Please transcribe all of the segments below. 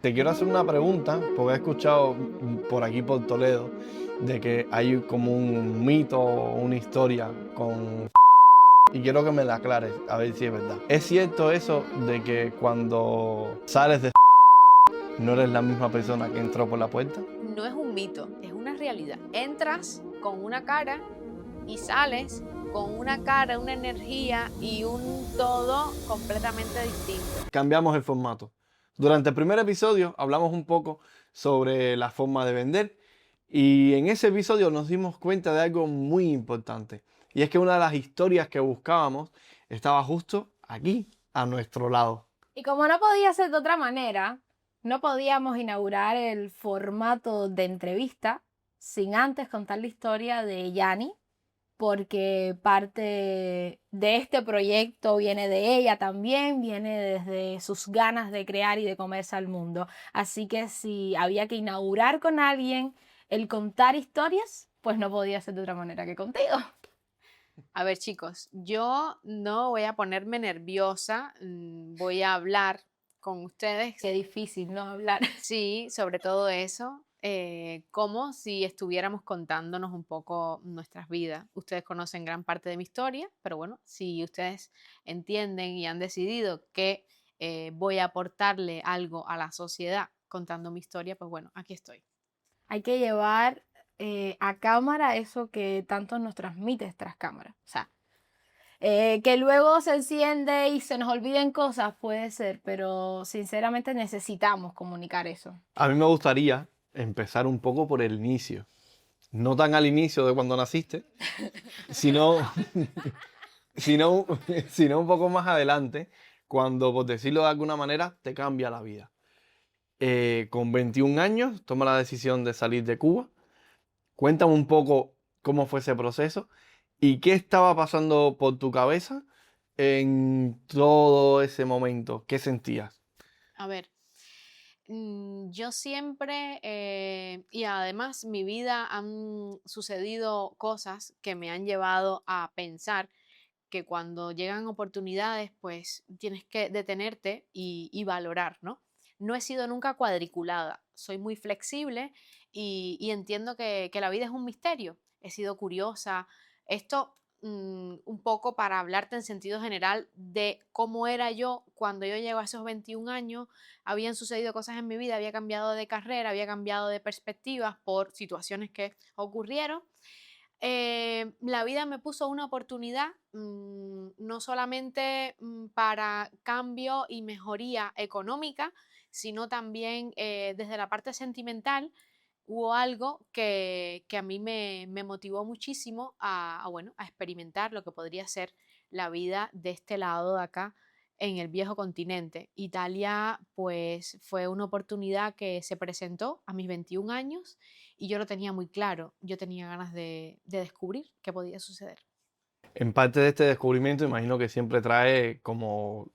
Te quiero hacer una pregunta, porque he escuchado por aquí, por Toledo, de que hay como un mito o una historia con... Y quiero que me la aclares, a ver si es verdad. ¿Es cierto eso de que cuando sales de no eres la misma persona que entró por la puerta? No es un mito, es una realidad. Entras con una cara y sales con una cara, una energía y un todo completamente distinto. Cambiamos el formato. Durante el primer episodio hablamos un poco sobre la forma de vender y en ese episodio nos dimos cuenta de algo muy importante. Y es que una de las historias que buscábamos estaba justo aquí, a nuestro lado. Y como no podía ser de otra manera, no podíamos inaugurar el formato de entrevista sin antes contar la historia de Yani, porque parte de este proyecto viene de ella también, viene desde sus ganas de crear y de comerse al mundo. Así que si había que inaugurar con alguien el contar historias, pues no podía ser de otra manera que contigo. A ver, chicos, yo no voy a ponerme nerviosa, voy a hablar con ustedes, Qué difícil no hablar. sí, sobre todo eso, como si estuviéramos contándonos un poco nuestras vidas. Ustedes conocen gran parte de mi historia, pero bueno, si ustedes entienden y han decidido que voy a aportarle algo a la sociedad contando mi historia, pues bueno, aquí estoy. Hay que llevar a cámara eso que tanto nos transmites tras cámara. O sea, que luego se enciende y se nos olviden cosas, puede ser, pero sinceramente necesitamos comunicar eso. A mí me gustaría empezar un poco por el inicio. No tan al inicio de cuando naciste, sino, sino, sino un poco más adelante, cuando, por decirlo de alguna manera, te cambia la vida. Con 21 años, toma la decisión de salir de Cuba. Cuéntame un poco cómo fue ese proceso y qué estaba pasando por tu cabeza en todo ese momento. ¿Qué sentías? A ver, yo siempre, y además mi vida han sucedido cosas que me han llevado a pensar que cuando llegan oportunidades, pues tienes que detenerte y valorar, ¿no? No he sido nunca cuadriculada, soy muy flexible y entiendo que la vida es un misterio. He sido curiosa. Esto un poco para hablarte en sentido general de cómo era yo cuando yo llego a esos 21 años. Habían sucedido cosas en mi vida, había cambiado de carrera, había cambiado de perspectivas por situaciones que ocurrieron. La vida me puso una oportunidad, no solamente para cambio y mejoría económica, sino también desde la parte sentimental. Hubo algo que a mí me motivó muchísimo bueno, a experimentar lo que podría ser la vida de este lado de acá en el viejo continente. Italia, pues fue una oportunidad que se presentó a mis 21 años y yo lo tenía muy claro. Yo tenía ganas de descubrir qué podía suceder. En parte de este descubrimiento, imagino que siempre trae como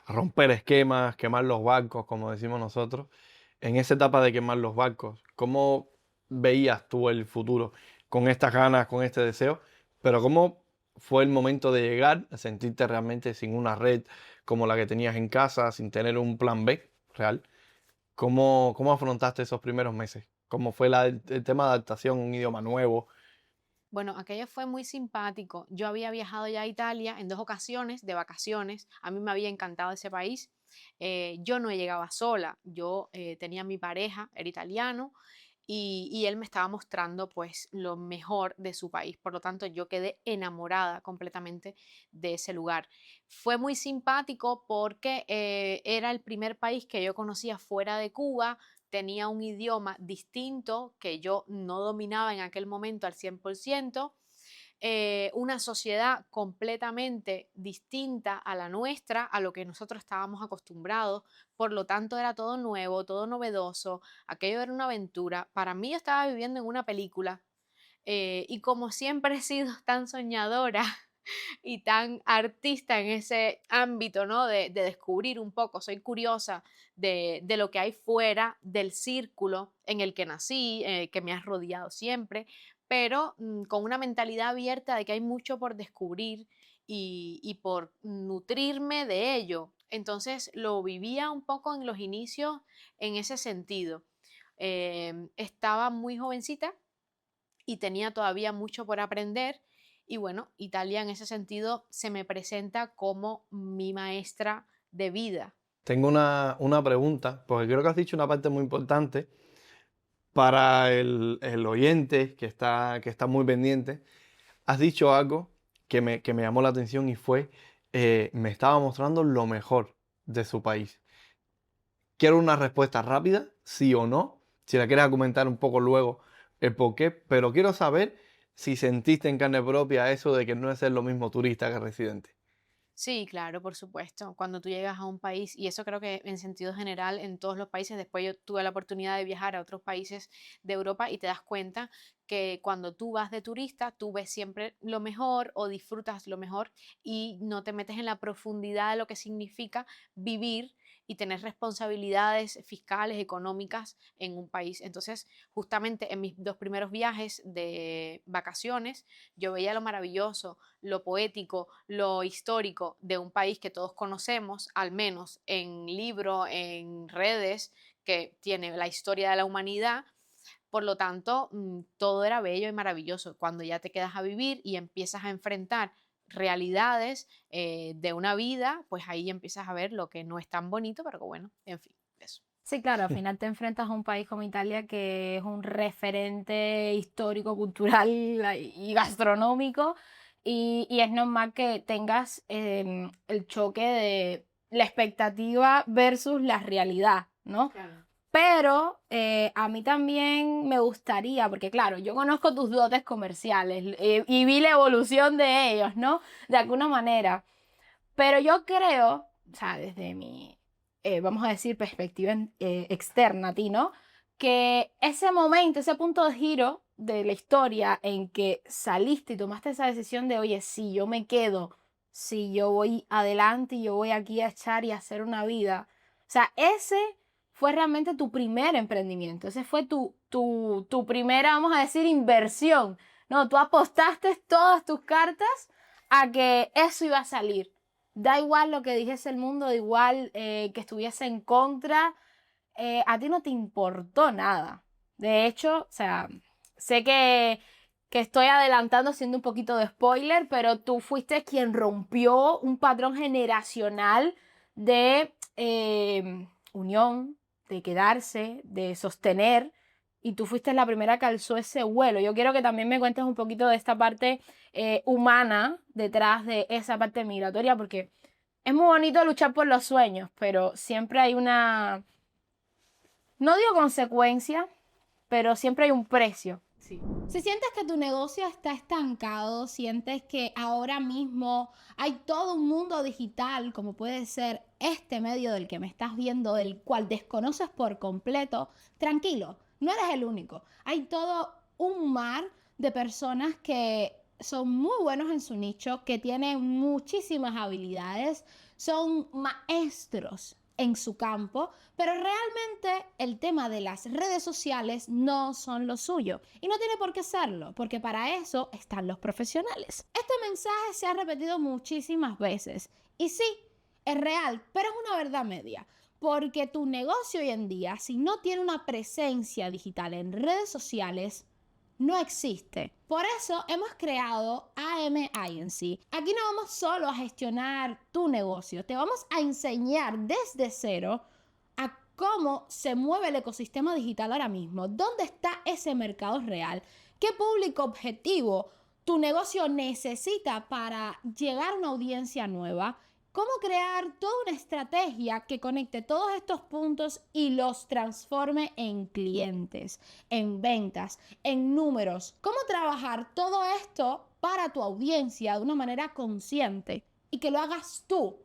romper esquemas, quemar los barcos, como decimos nosotros. En esa etapa de quemar los barcos, ¿cómo veías tú el futuro? Con estas ganas, con este deseo, pero ¿cómo fue el momento de llegar a sentirte realmente sin una red como la que tenías en casa, sin tener un plan B real? ¿Cómo afrontaste esos primeros meses? ¿Cómo fue el tema de adaptación a un idioma nuevo? Bueno, aquello fue muy simpático. Yo había viajado ya a Italia en 2 ocasiones de vacaciones. A mí me había encantado ese país. Yo no llegaba sola. Yo tenía mi pareja, era italiano, y él me estaba mostrando pues lo mejor de su país. Por lo tanto, yo quedé enamorada completamente de ese lugar. Fue muy simpático porque era el primer país que yo conocía fuera de Cuba. Tenía un idioma distinto que yo no dominaba en aquel momento al 100%, una sociedad completamente distinta a la nuestra, a lo que nosotros estábamos acostumbrados. Por lo tanto era todo nuevo, todo novedoso, aquello era una aventura. Para mí yo estaba viviendo en una película, y como siempre he sido tan soñadora y tan artista en ese ámbito, ¿no? De descubrir un poco, soy curiosa de lo que hay fuera del círculo en el que nací, que me ha rodeado siempre, pero con una mentalidad abierta de que hay mucho por descubrir y por nutrirme de ello. Entonces lo vivía un poco en los inicios en ese sentido. Estaba muy jovencita y tenía todavía mucho por aprender. Y bueno, Italia en ese sentido se me presenta como mi maestra de vida. Tengo una pregunta, porque creo que has dicho una parte muy importante para el oyente que está muy pendiente. Has dicho algo que me llamó la atención y fue, me estaba mostrando lo mejor de su país. Quiero una respuesta rápida, sí o no. Si la quieres comentar un poco luego el por qué, pero quiero saber si sentiste en carne propia eso de que no es ser lo mismo turista que residente. Sí, claro, por supuesto. Cuando tú llegas a un país, y eso creo que en sentido general en todos los países, después yo tuve la oportunidad de viajar a otros países de Europa y te das cuenta que cuando tú vas de turista, tú ves siempre lo mejor o disfrutas lo mejor y no te metes en la profundidad de lo que significa vivir y tener responsabilidades fiscales, económicas en un país. Entonces, justamente en mis 2 primeros viajes de vacaciones, yo veía lo maravilloso, lo poético, lo histórico de un país que todos conocemos, al menos en libro, en redes, que tiene la historia de la humanidad. Por lo tanto, todo era bello y maravilloso. Cuando ya te quedas a vivir y empiezas a enfrentar realidades de una vida, pues ahí empiezas a ver lo que no es tan bonito, pero que bueno, en fin, eso. Sí, claro, al final te enfrentas a un país como Italia que es un referente histórico, cultural y gastronómico y es normal que tengas el choque de la expectativa versus la realidad, ¿no? Claro. Pero a mí también me gustaría, porque claro, yo conozco tus dotes comerciales y vi la evolución de ellos, ¿no? De alguna manera. Pero yo creo, o sea, desde mi, vamos a decir, perspectiva externa a ti, ¿no? Que ese momento, ese punto de giro de la historia en que saliste y tomaste esa decisión de, oye, si yo me quedo, si yo voy adelante y yo voy aquí a echar y a hacer una vida. O sea, ese fue realmente tu primer emprendimiento, ese fue tu primera, vamos a decir, inversión. No, tú apostaste todas tus cartas a que eso iba a salir. Da igual lo que dijese el mundo, da igual que estuviese en contra, a ti no te importó nada. De hecho, o sea, sé que estoy adelantando siendo un poquito de spoiler, pero tú fuiste quien rompió un patrón generacional de unión, de quedarse, de sostener, y tú fuiste la primera que alzó ese vuelo. Yo quiero que también me cuentes un poquito de esta parte humana detrás de esa parte migratoria, porque es muy bonito luchar por los sueños, pero siempre hay una, no digo consecuencia, pero siempre hay un precio. Sí. Si sientes que tu negocio está estancado, sientes que ahora mismo hay todo un mundo digital, como puede ser este medio del que me estás viendo, del cual desconoces por completo, tranquilo, no eres el único. Hay todo un mar de personas que son muy buenos en su nicho, que tienen muchísimas habilidades, son maestros en su campo, pero realmente el tema de las redes sociales no son lo suyo y no tiene por qué serlo, porque para eso están los profesionales. Este mensaje se ha repetido muchísimas veces y sí, es real, pero es una verdad media, porque tu negocio hoy en día, si no tiene una presencia digital en redes sociales, no existe. Por eso hemos creado AM Agency. Aquí no vamos solo a gestionar tu negocio, te vamos a enseñar desde cero a cómo se mueve el ecosistema digital ahora mismo, dónde está ese mercado real, qué público objetivo tu negocio necesita para llegar a una audiencia nueva, cómo crear toda una estrategia que conecte todos estos puntos y los transforme en clientes, en ventas, en números. Cómo trabajar todo esto para tu audiencia de una manera consciente y que lo hagas tú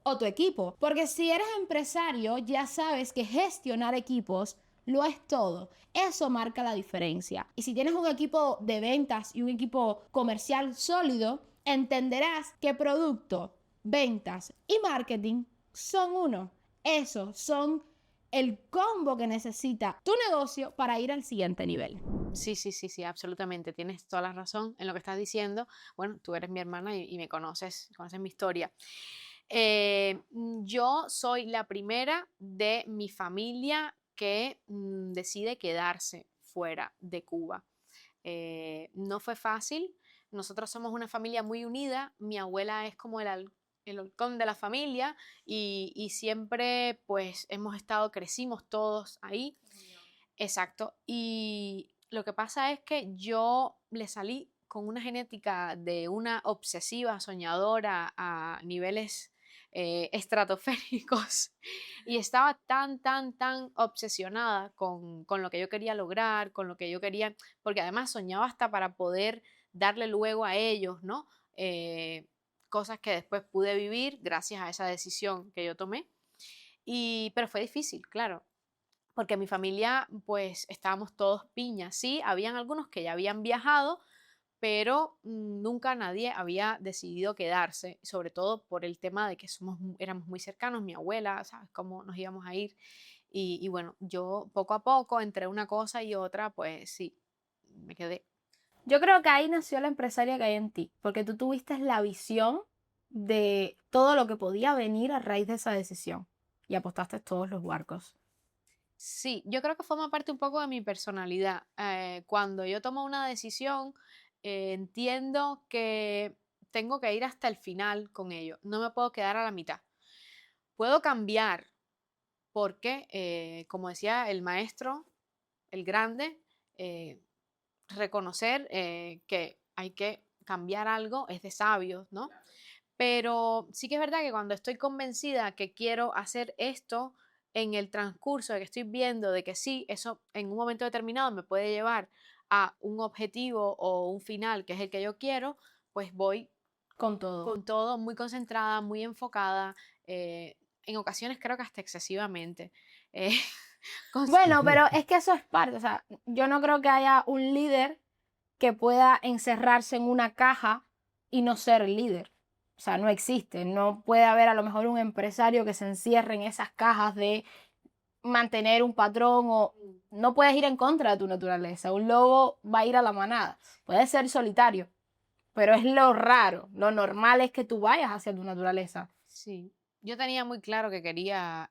o tu equipo. Porque si eres empresario, ya sabes que gestionar equipos lo es todo. Eso marca la diferencia. Y si tienes un equipo de ventas y un equipo comercial sólido, entenderás que producto, ventas y marketing son uno. Esos son el combo que necesita tu negocio para ir al siguiente nivel. Sí, absolutamente. Tienes toda la razón en lo que estás diciendo. Bueno, tú eres mi hermana y me conoces mi historia. Yo soy la primera de mi familia que decide quedarse fuera de Cuba. No fue fácil. Nosotros somos una familia muy unida. Mi abuela es como el halcón de la familia y siempre pues crecimos todos ahí. Exacto. Y lo que pasa es que yo le salí con una genética de una obsesiva soñadora a niveles estratosféricos y estaba tan obsesionada con lo que yo quería lograr, con lo que yo quería, porque además soñaba hasta para poder darle luego a ellos, ¿no? Cosas que después pude vivir gracias a esa decisión que yo tomé. Pero fue difícil, claro, porque mi familia, pues estábamos todos piñas, sí, habían algunos que ya habían viajado, pero nunca nadie había decidido quedarse, sobre todo por el tema de que éramos muy cercanos, mi abuela, ¿sabes cómo nos íbamos a ir? Y bueno, yo poco a poco, entre una cosa y otra, pues sí, me quedé. Yo creo que ahí nació la empresaria que hay en ti, porque tú tuviste la visión de todo lo que podía venir a raíz de esa decisión y apostaste todos los barcos. Sí, yo creo que forma parte un poco de mi personalidad. Cuando yo tomo una decisión, entiendo que tengo que ir hasta el final con ello. No me puedo quedar a la mitad. Puedo cambiar porque, como decía el maestro, el grande, eh, reconocer que hay que cambiar algo es de sabios, ¿no? Pero sí que es verdad que cuando estoy convencida que quiero hacer esto, en el transcurso de que estoy viendo de que sí, eso en un momento determinado me puede llevar a un objetivo o un final que es el que yo quiero, pues voy Con todo. con todo muy concentrada, muy enfocada, en ocasiones creo que hasta excesivamente. eh, Bueno, pero es que eso es parte, o sea, yo no creo que haya un líder que pueda encerrarse en una caja y no ser líder. O sea, no existe. No puede haber a lo mejor un empresario que se encierre en esas cajas de mantener un patrón o no puedes ir en contra de tu naturaleza. Un lobo va a ir a la manada. Puede ser solitario, pero es lo raro. Lo normal es que tú vayas hacia tu naturaleza. Sí, yo tenía muy claro que quería,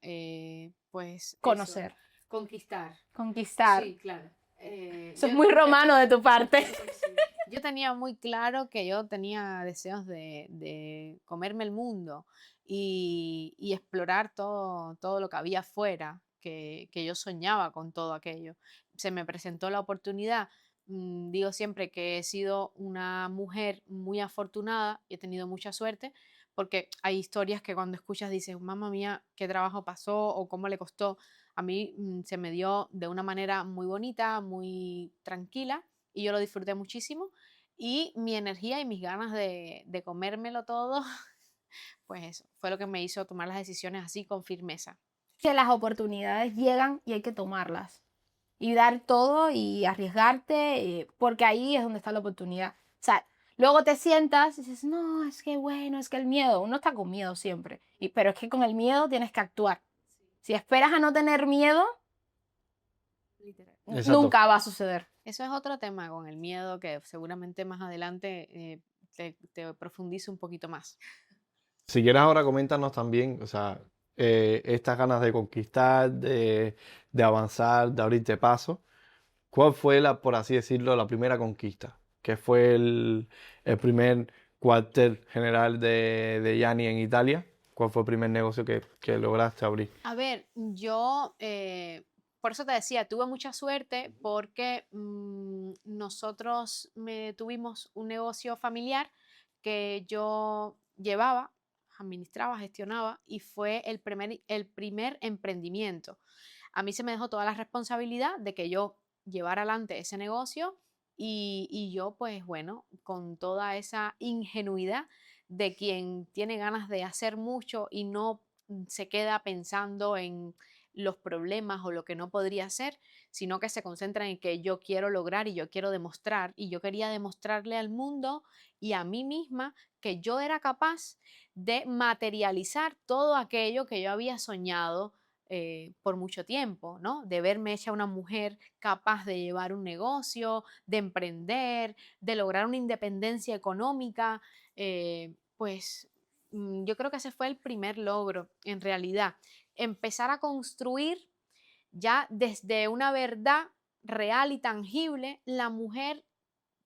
pues, Conocer, conquistar. conquistar. Sí, claro. Eso es muy romano de tu parte. Yo tenía muy claro que yo tenía deseos de comerme el mundo y explorar todo lo que había afuera, que yo soñaba con todo aquello. Se me presentó la oportunidad. Digo siempre que he sido una mujer muy afortunada y he tenido mucha suerte, porque hay historias que cuando escuchas dices, mamá mía, qué trabajo pasó o cómo le costó. A mí se me dio de una manera muy bonita, muy tranquila y yo lo disfruté muchísimo y mi energía y mis ganas de comérmelo todo, pues eso, fue lo que me hizo tomar las decisiones así con firmeza. Que las oportunidades llegan y hay que tomarlas. Y dar todo y arriesgarte, porque ahí es donde está la oportunidad. O sea, luego te sientas y dices, no, es que bueno, es que el miedo, uno está con miedo siempre. Pero es que con el miedo tienes que actuar. Si esperas a no tener miedo, Literal. Exacto. nunca va a suceder. Eso es otro tema con el miedo que seguramente más adelante te profundice un poquito más. Si quieres ahora coméntanos también, o sea, estas ganas de conquistar, de avanzar, de abrirte paso. ¿Cuál fue por así decirlo, la primera conquista? ¿Qué fue el primer cuartel general de Gianni en Italia? ¿Cuál fue el primer negocio que lograste abrir? A ver, yo, por eso te decía, tuve mucha suerte porque nosotros tuvimos un negocio familiar que yo llevaba, administraba, gestionaba y fue el primer emprendimiento. A mí se me dejó toda la responsabilidad de que yo llevara adelante ese negocio y yo, pues bueno, con toda esa ingenuidad de quien tiene ganas de hacer mucho y no se queda pensando en los problemas o lo que no podría hacer, sino que se concentra en que yo quiero lograr y yo quiero demostrar y yo quería demostrarle al mundo y a mí misma que yo era capaz de materializar todo aquello que yo había soñado por mucho tiempo, ¿no? De verme hecha una mujer capaz de llevar un negocio, de emprender, de lograr una independencia económica, pues yo creo que ese fue el primer logro, en realidad. Empezar a construir ya desde una verdad real y tangible la mujer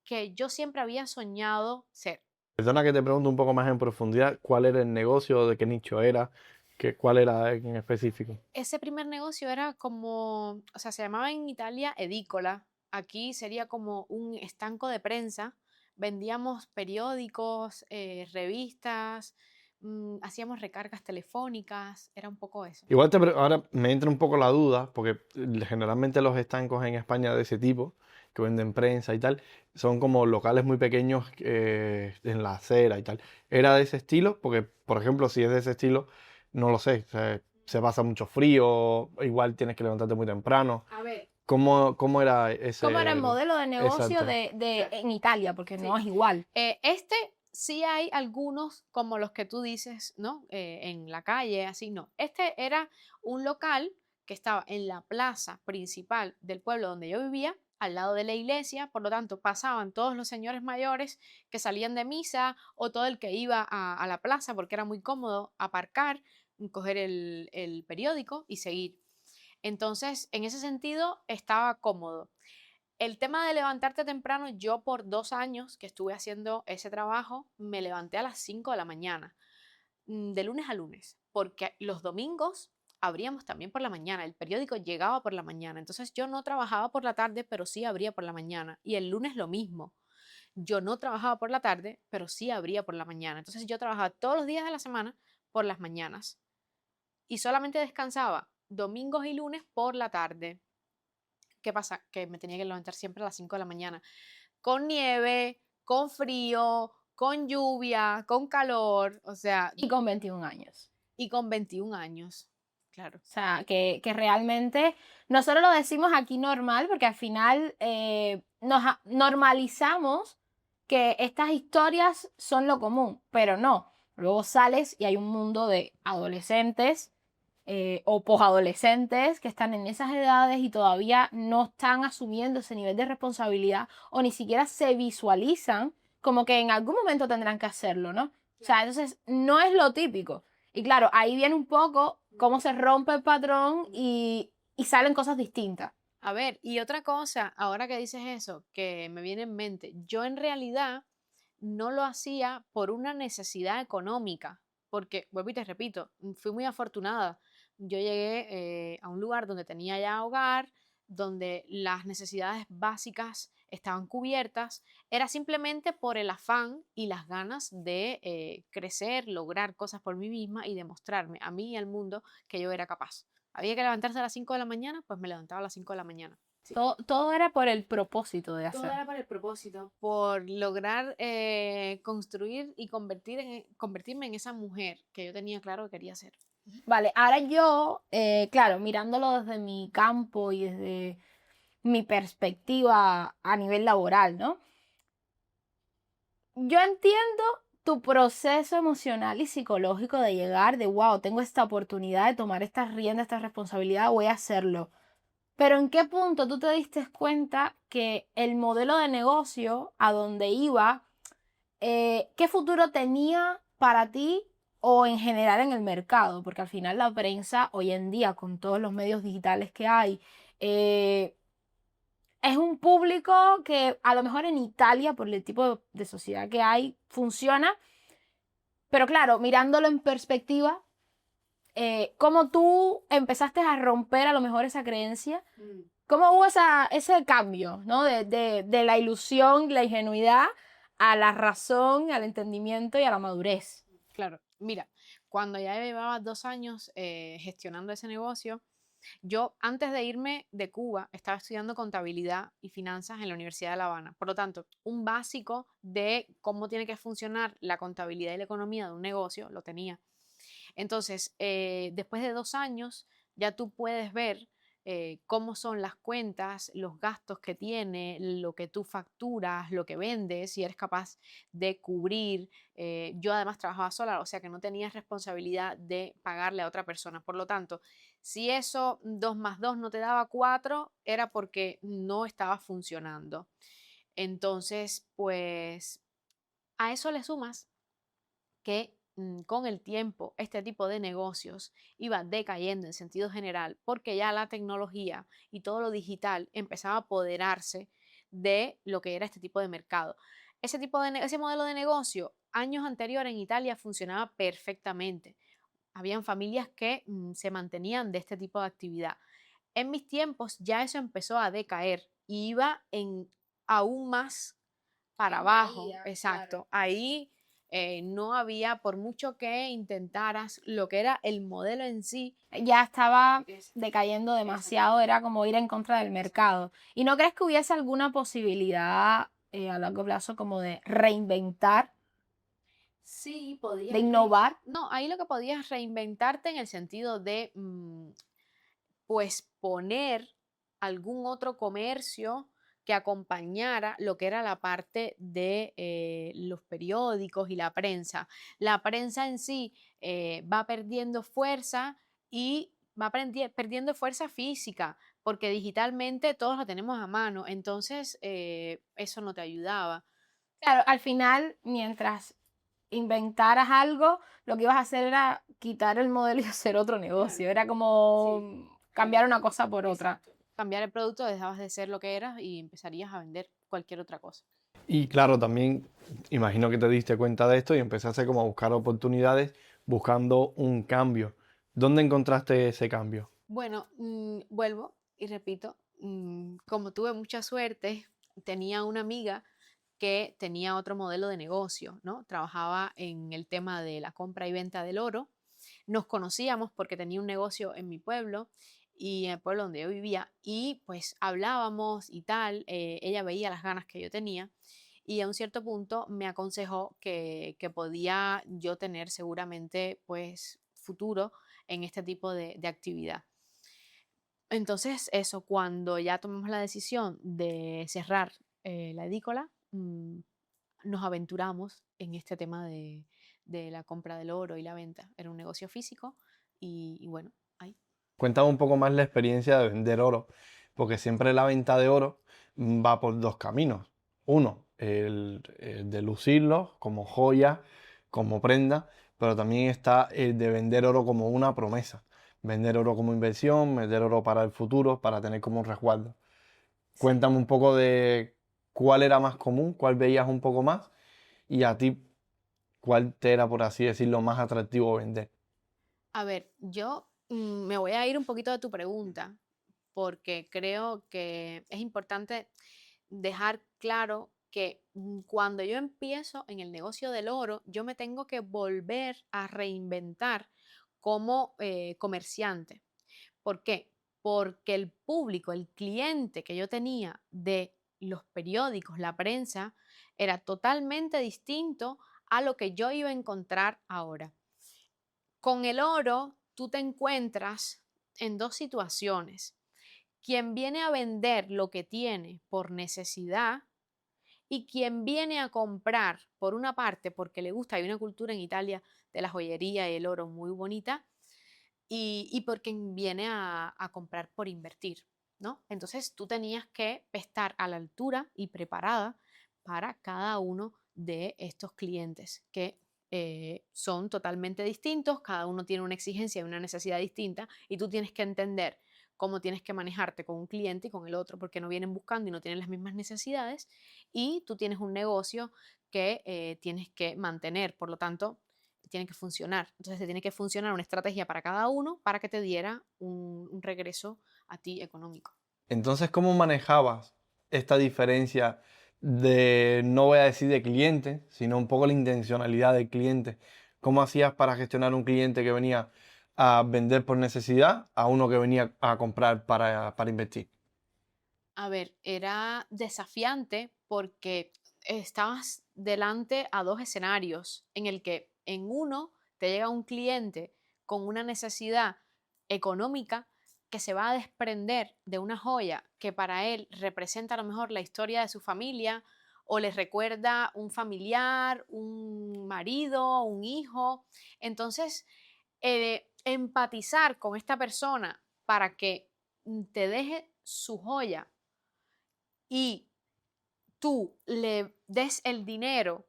que yo siempre había soñado ser. Perdona que te pregunto un poco más en profundidad, ¿cuál era el negocio, de qué nicho era, cuál era en específico? Ese primer negocio era como, o sea, se llamaba en Italia edícola. Aquí sería como un estanco de prensa. Vendíamos periódicos, revistas, hacíamos recargas telefónicas, era un poco eso. Igual ahora me entra un poco la duda, porque generalmente los estancos en España de ese tipo, que venden prensa y tal, son como locales muy pequeños en la acera y tal. ¿Era de ese estilo? Porque, por ejemplo, si es de ese estilo, no lo sé, se pasa mucho frío, igual tienes que levantarte muy temprano. A ver, ¿Cómo era ¿Cómo era el ese? modelo de negocio Exacto. en Italia? Porque no es igual. este sí hay algunos como los que tú dices, ¿no? En la calle, así, no. Este era un local que estaba en la plaza principal del pueblo donde yo vivía, al lado de la iglesia, por lo tanto pasaban todos los señores mayores que salían de misa o todo el que iba a la plaza porque era muy cómodo aparcar, coger el periódico y seguir. Entonces, en ese sentido, estaba cómodo. El tema de levantarte temprano, yo por 2 años que estuve haciendo ese trabajo, me levanté a las 5 de la mañana, de lunes a lunes, porque los domingos abríamos también por la mañana, el periódico llegaba por la mañana, entonces yo no trabajaba por la tarde, pero sí abría por la mañana, y el lunes lo mismo, yo no trabajaba por la tarde, pero sí abría por la mañana, entonces yo trabajaba todos los días de la semana por las mañanas, y solamente descansaba domingos y lunes por la tarde. ¿Qué pasa? Que me tenía que levantar siempre a las 5 de la mañana, con nieve, con frío, con lluvia, con calor, o sea, Y con 21 años. y con 21 años, claro. O sea, que realmente nosotros lo decimos aquí normal porque al final normalizamos que estas historias son lo común, pero no. Luego sales y hay un mundo de adolescentes o posadolescentes que están en esas edades y todavía no están asumiendo ese nivel de responsabilidad o ni siquiera se visualizan como que en algún momento tendrán que hacerlo, ¿no? O sea, entonces no es lo típico. Y claro, ahí viene un poco cómo se rompe el patrón y salen cosas distintas. A ver, y otra cosa, ahora que dices eso, que me viene en mente, yo en realidad no lo hacía por una necesidad económica, porque, vuelvo y te repito, fui muy afortunada. Yo llegué a un lugar donde tenía ya hogar, donde las necesidades básicas estaban cubiertas, era simplemente por el afán y las ganas de crecer, lograr cosas por mí misma y demostrarme a mí y al mundo que yo era capaz. Había que levantarse a las 5 de la mañana, pues me levantaba a las 5 de la mañana. Sí. Todo era por el propósito de Todo hacer. era para el propósito, por lograr construir y convertirme en esa mujer que yo tenía claro que quería ser. Vale, ahora yo, claro, mirándolo desde mi campo y desde mi perspectiva a nivel laboral, ¿no? Yo entiendo tu proceso emocional y psicológico de llegar, de wow, tengo esta oportunidad de tomar esta rienda, esta responsabilidad, voy a hacerlo. Pero ¿en qué punto tú te diste cuenta que el modelo de negocio a donde iba, qué futuro tenía para ti o en general en el mercado? Porque al final la prensa hoy en día, con todos los medios digitales que hay, es un público que a lo mejor en Italia, por el tipo de sociedad que hay, funciona. Pero claro, mirándolo en perspectiva, ¿cómo tú empezaste a romper a lo mejor esa creencia? ¿Cómo hubo ese cambio, ¿no? De la ilusión, la ingenuidad, a la razón, al entendimiento y a la madurez? Claro, mira, cuando ya llevaba 2 años gestionando ese negocio, yo antes de irme de Cuba estaba estudiando contabilidad y finanzas en la Universidad de La Habana. Por lo tanto, un básico de cómo tiene que funcionar la contabilidad y la economía de un negocio lo tenía. Entonces, después de 2 años, ya tú puedes ver cómo son las cuentas, los gastos que tiene, lo que tú facturas, lo que vendes, y eres capaz de cubrir. Yo además trabajaba sola, o sea que no tenías responsabilidad de pagarle a otra persona. Por lo tanto, si eso 2 más 2 no te daba 4, era porque no estaba funcionando. Entonces, pues a eso le sumas que con el tiempo este tipo de negocios iba decayendo en sentido general porque ya la tecnología y todo lo digital empezaba a apoderarse de lo que era este tipo de mercado. Ese modelo de negocio años anteriores en Italia funcionaba perfectamente. Habían familias que se mantenían de este tipo de actividad. En mis tiempos ya eso empezó a decaer y iba en aún más para En abajo, caída, exacto. claro. Ahí no había, por mucho que intentaras, lo que era el modelo en sí. Ya estaba Es- decayendo demasiado, era como ir en contra del mercado. ¿Y no crees que hubiese alguna posibilidad a largo plazo como de reinventar, Sí, de innovar? No, ahí lo que podías es reinventarte en el sentido de, pues, poner algún otro comercio que acompañara lo que era la parte de los periódicos y la prensa. La prensa en sí va perdiendo fuerza y va perdiendo fuerza física, porque digitalmente todos lo tenemos a mano, entonces eso no te ayudaba. Claro, al final, mientras inventaras algo, lo que ibas a hacer era quitar el modelo y hacer otro negocio. Era como Sí. cambiar una cosa por otra. Exacto. Cambiar el producto, dejabas de ser lo que eras y empezarías a vender cualquier otra cosa. Y claro, también imagino que te diste cuenta de esto y empezaste como a buscar oportunidades buscando un cambio. ¿Dónde encontraste ese cambio? Bueno, vuelvo y repito, como tuve mucha suerte, tenía una amiga que tenía otro modelo de negocio, ¿no? Trabajaba en el tema de la compra y venta del oro. Nos conocíamos porque tenía un negocio en mi pueblo y en el pueblo donde yo vivía y pues hablábamos y tal, ella veía las ganas que yo tenía y a un cierto punto me aconsejó que podía yo tener seguramente pues futuro en este tipo de actividad. Entonces, eso, cuando ya tomamos la decisión de cerrar la edícola, nos aventuramos en este tema de la compra del oro y la venta. Era un negocio físico y bueno, ahí. Cuéntame un poco más la experiencia de vender oro, porque siempre la venta de oro va por dos caminos. Uno, el de lucirlo como joya, como prenda, pero también está el de vender oro como una promesa. Vender oro como inversión, vender oro para el futuro, para tener como un resguardo. Sí. Cuéntame un poco de cuál era más común, cuál veías un poco más y a ti cuál te era, por así decirlo, más atractivo vender. A ver, yo me voy a ir un poquito de tu pregunta porque creo que es importante dejar claro que cuando yo empiezo en el negocio del oro, yo me tengo que volver a reinventar como comerciante. ¿Por qué? Porque el público, el cliente que yo tenía de los periódicos, la prensa, era totalmente distinto a lo que yo iba a encontrar ahora. Con el oro, tú te encuentras en dos situaciones. Quien viene a vender lo que tiene por necesidad y quien viene a comprar, por una parte, porque le gusta, hay una cultura en Italia de la joyería y el oro muy bonita, y porque viene a comprar por invertir, ¿no? Entonces tú tenías que estar a la altura y preparada para cada uno de estos clientes que son totalmente distintos, cada uno tiene una exigencia y una necesidad distinta y tú tienes que entender cómo tienes que manejarte con un cliente y con el otro porque no vienen buscando y no tienen las mismas necesidades y tú tienes un negocio que tienes que mantener, por lo tanto tiene que funcionar. Entonces te tiene que funcionar una estrategia para cada uno para que te diera un regreso a ti económico. Entonces, ¿cómo manejabas esta diferencia de, no voy a decir de cliente, sino un poco la intencionalidad del cliente? ¿Cómo hacías para gestionar un cliente que venía a vender por necesidad a uno que venía a comprar para invertir? A ver, era desafiante porque estabas delante a dos escenarios en el que en uno te llega un cliente con una necesidad económica que se va a desprender de una joya que para él representa a lo mejor la historia de su familia o les recuerda un familiar, un marido, un hijo. Entonces, empatizar con esta persona para que te deje su joya y tú le des el dinero,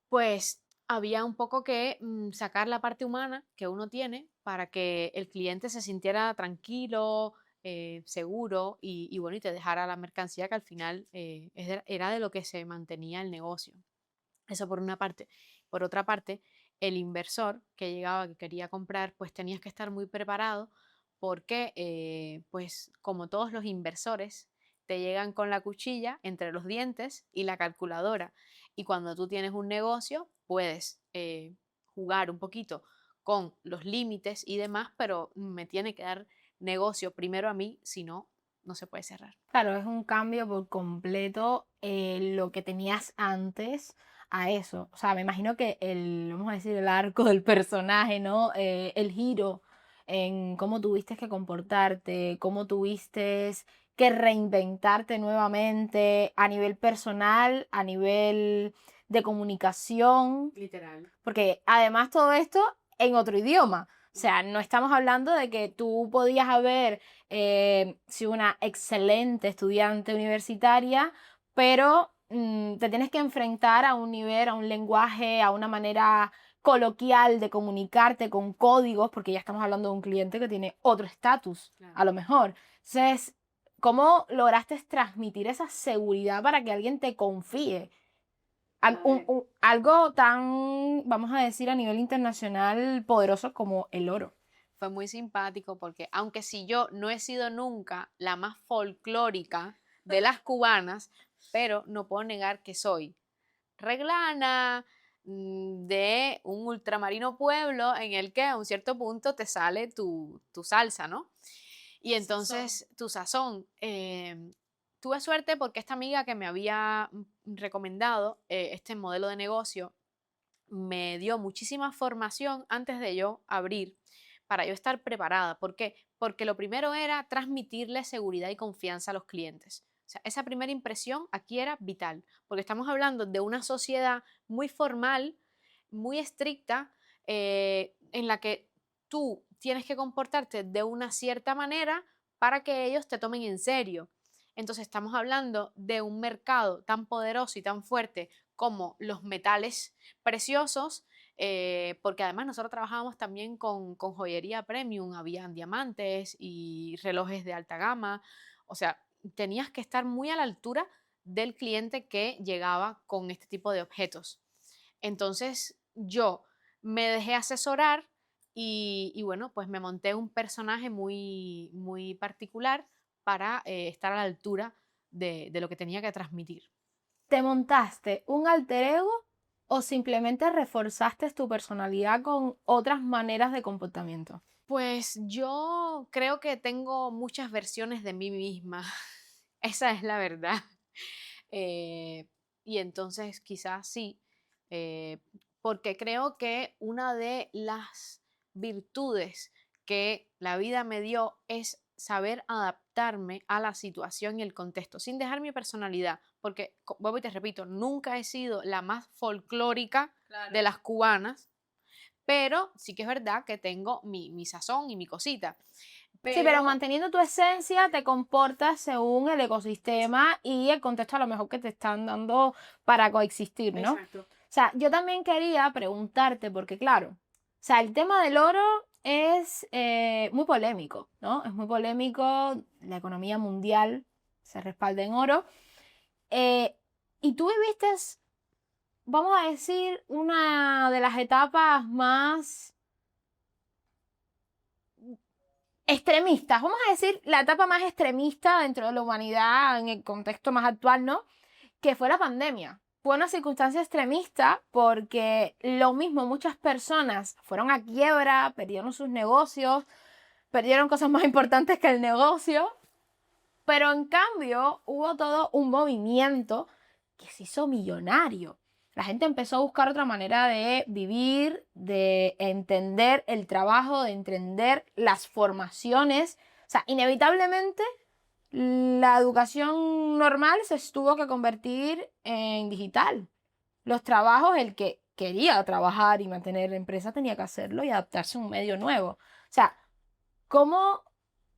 pues había un poco que sacar la parte humana que uno tiene para que el cliente se sintiera tranquilo, seguro y bueno, y te dejara la mercancía que al final era de lo que se mantenía el negocio. Eso por una parte. Por otra parte, el inversor que llegaba, que quería comprar, pues tenías que estar muy preparado porque, pues como todos los inversores, te llegan con la cuchilla entre los dientes y la calculadora. Y cuando tú tienes un negocio, puedes jugar un poquito con los límites y demás, pero me tiene que dar negocio primero a mí, si no, no se puede cerrar. Claro, es un cambio por completo lo que tenías antes a eso. O sea, me imagino que vamos a decir, el arco del personaje, ¿no? El giro en cómo tuviste que comportarte, cómo tuviste que reinventarte nuevamente a nivel personal, a nivel de comunicación, Literal. porque además todo esto en otro idioma. O sea, no estamos hablando de que tú podías haber sido una excelente estudiante universitaria, pero te tienes que enfrentar a un nivel, a un lenguaje, a una manera coloquial de comunicarte con códigos, porque ya estamos hablando de un cliente que tiene otro estatus, Claro. a lo mejor. Entonces, ¿cómo lograste transmitir esa seguridad para que alguien te confíe? Algo tan, vamos a decir, a nivel internacional poderoso como el oro. Fue muy simpático porque aunque si yo no he sido nunca la más folclórica de las cubanas, pero no puedo negar que soy reglana de un ultramarino pueblo en el que a un cierto punto te sale tu salsa, ¿no? Y entonces tu sazón. Tuve suerte porque esta amiga que me había recomendado este modelo de negocio me dio muchísima formación antes de yo abrir para yo estar preparada. ¿Por qué? Porque lo primero era transmitirle seguridad y confianza a los clientes. O sea, esa primera impresión aquí era vital, porque estamos hablando de una sociedad muy formal, muy estricta, en la que tú tienes que comportarte de una cierta manera para que ellos te tomen en serio. Entonces estamos hablando de un mercado tan poderoso y tan fuerte como los metales preciosos, porque además nosotros trabajábamos también con joyería premium, habían diamantes y relojes de alta gama, o sea, tenías que estar muy a la altura del cliente que llegaba con este tipo de objetos. Entonces yo me dejé asesorar y bueno, pues me monté un personaje muy, muy particular para estar a la altura de lo que tenía que transmitir. ¿Te montaste un alter ego o simplemente reforzaste tu personalidad con otras maneras de comportamiento? Pues yo creo que tengo muchas versiones de mí misma. Esa es la verdad. Eh, y entonces quizás sí, eh, porque creo que una de las virtudes que la vida me dio es saber adaptarme a la situación y el contexto, sin dejar mi personalidad, porque, vuelvo y te repito, nunca he sido la más folclórica de las cubanas, pero sí que es verdad que tengo mi sazón y mi cosita. Sí, pero Pero, manteniendo tu esencia, te comportas según el ecosistema y el contexto a lo mejor que te están dando para coexistir, ¿no? exacto. O sea, yo también quería preguntarte, porque claro, o sea, el tema del oro es muy polémico, ¿no? Es muy polémico, la economía mundial se respalda en oro. Y tú viviste, vamos a decir, una de las etapas más extremistas, vamos a decir, la etapa más extremista dentro de la humanidad en el contexto más actual, ¿no? Que fue la pandemia. Fue una circunstancia extremista porque lo mismo, muchas personas fueron a quiebra, perdieron sus negocios, perdieron cosas más importantes que el negocio, pero en cambio hubo todo un movimiento que se hizo millonario. La gente empezó a buscar otra manera de vivir, de entender el trabajo, de entender las formaciones. O sea, inevitablemente la educación normal se tuvo que convertir en digital. Los trabajos, el que quería trabajar y mantener la empresa tenía que hacerlo y adaptarse a un medio nuevo. O sea, ¿cómo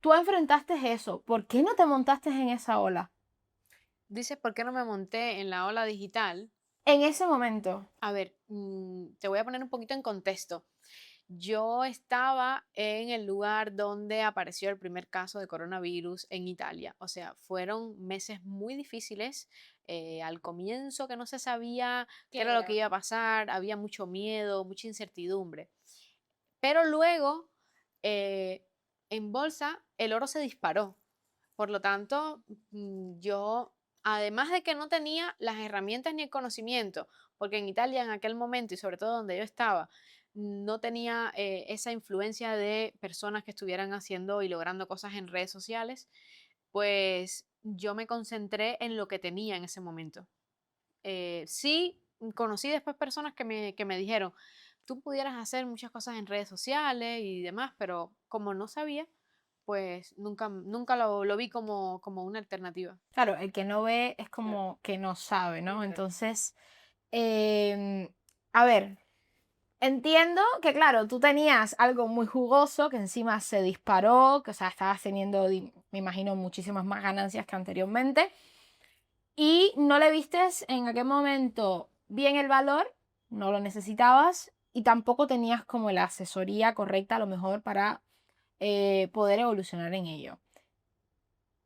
tú enfrentaste eso? ¿Por qué no te montaste en esa ola? Dices, ¿por qué no me monté en la ola digital? en ese momento? A ver, te voy a poner un poquito en contexto. Yo estaba en el lugar donde apareció el primer caso de coronavirus en Italia. O sea, fueron meses muy difíciles. Al comienzo que no se sabía qué era lo que iba a pasar, había mucho miedo, mucha incertidumbre. Pero luego, eh, en bolsa, el oro se disparó. Por lo tanto, yo, además de que no tenía las herramientas ni el conocimiento, porque en Italia en aquel momento y sobre todo donde yo estaba, no tenía esa influencia de personas que estuvieran haciendo y logrando cosas en redes sociales, pues yo me concentré en lo que tenía en ese momento. Sí, conocí después personas que me dijeron, tú pudieras hacer muchas cosas en redes sociales y demás, pero como no sabía, pues nunca lo vi como una alternativa. Claro, el que no ve es como que no sabe, ¿no? Entonces, em, a ver, entiendo que, claro, tú tenías algo muy jugoso que encima se disparó, que, o sea, estabas teniendo, me imagino, muchísimas más ganancias que anteriormente, y no le vistes en aquel momento bien el valor, no lo necesitabas, y tampoco tenías como la asesoría correcta a lo mejor para poder evolucionar en ello.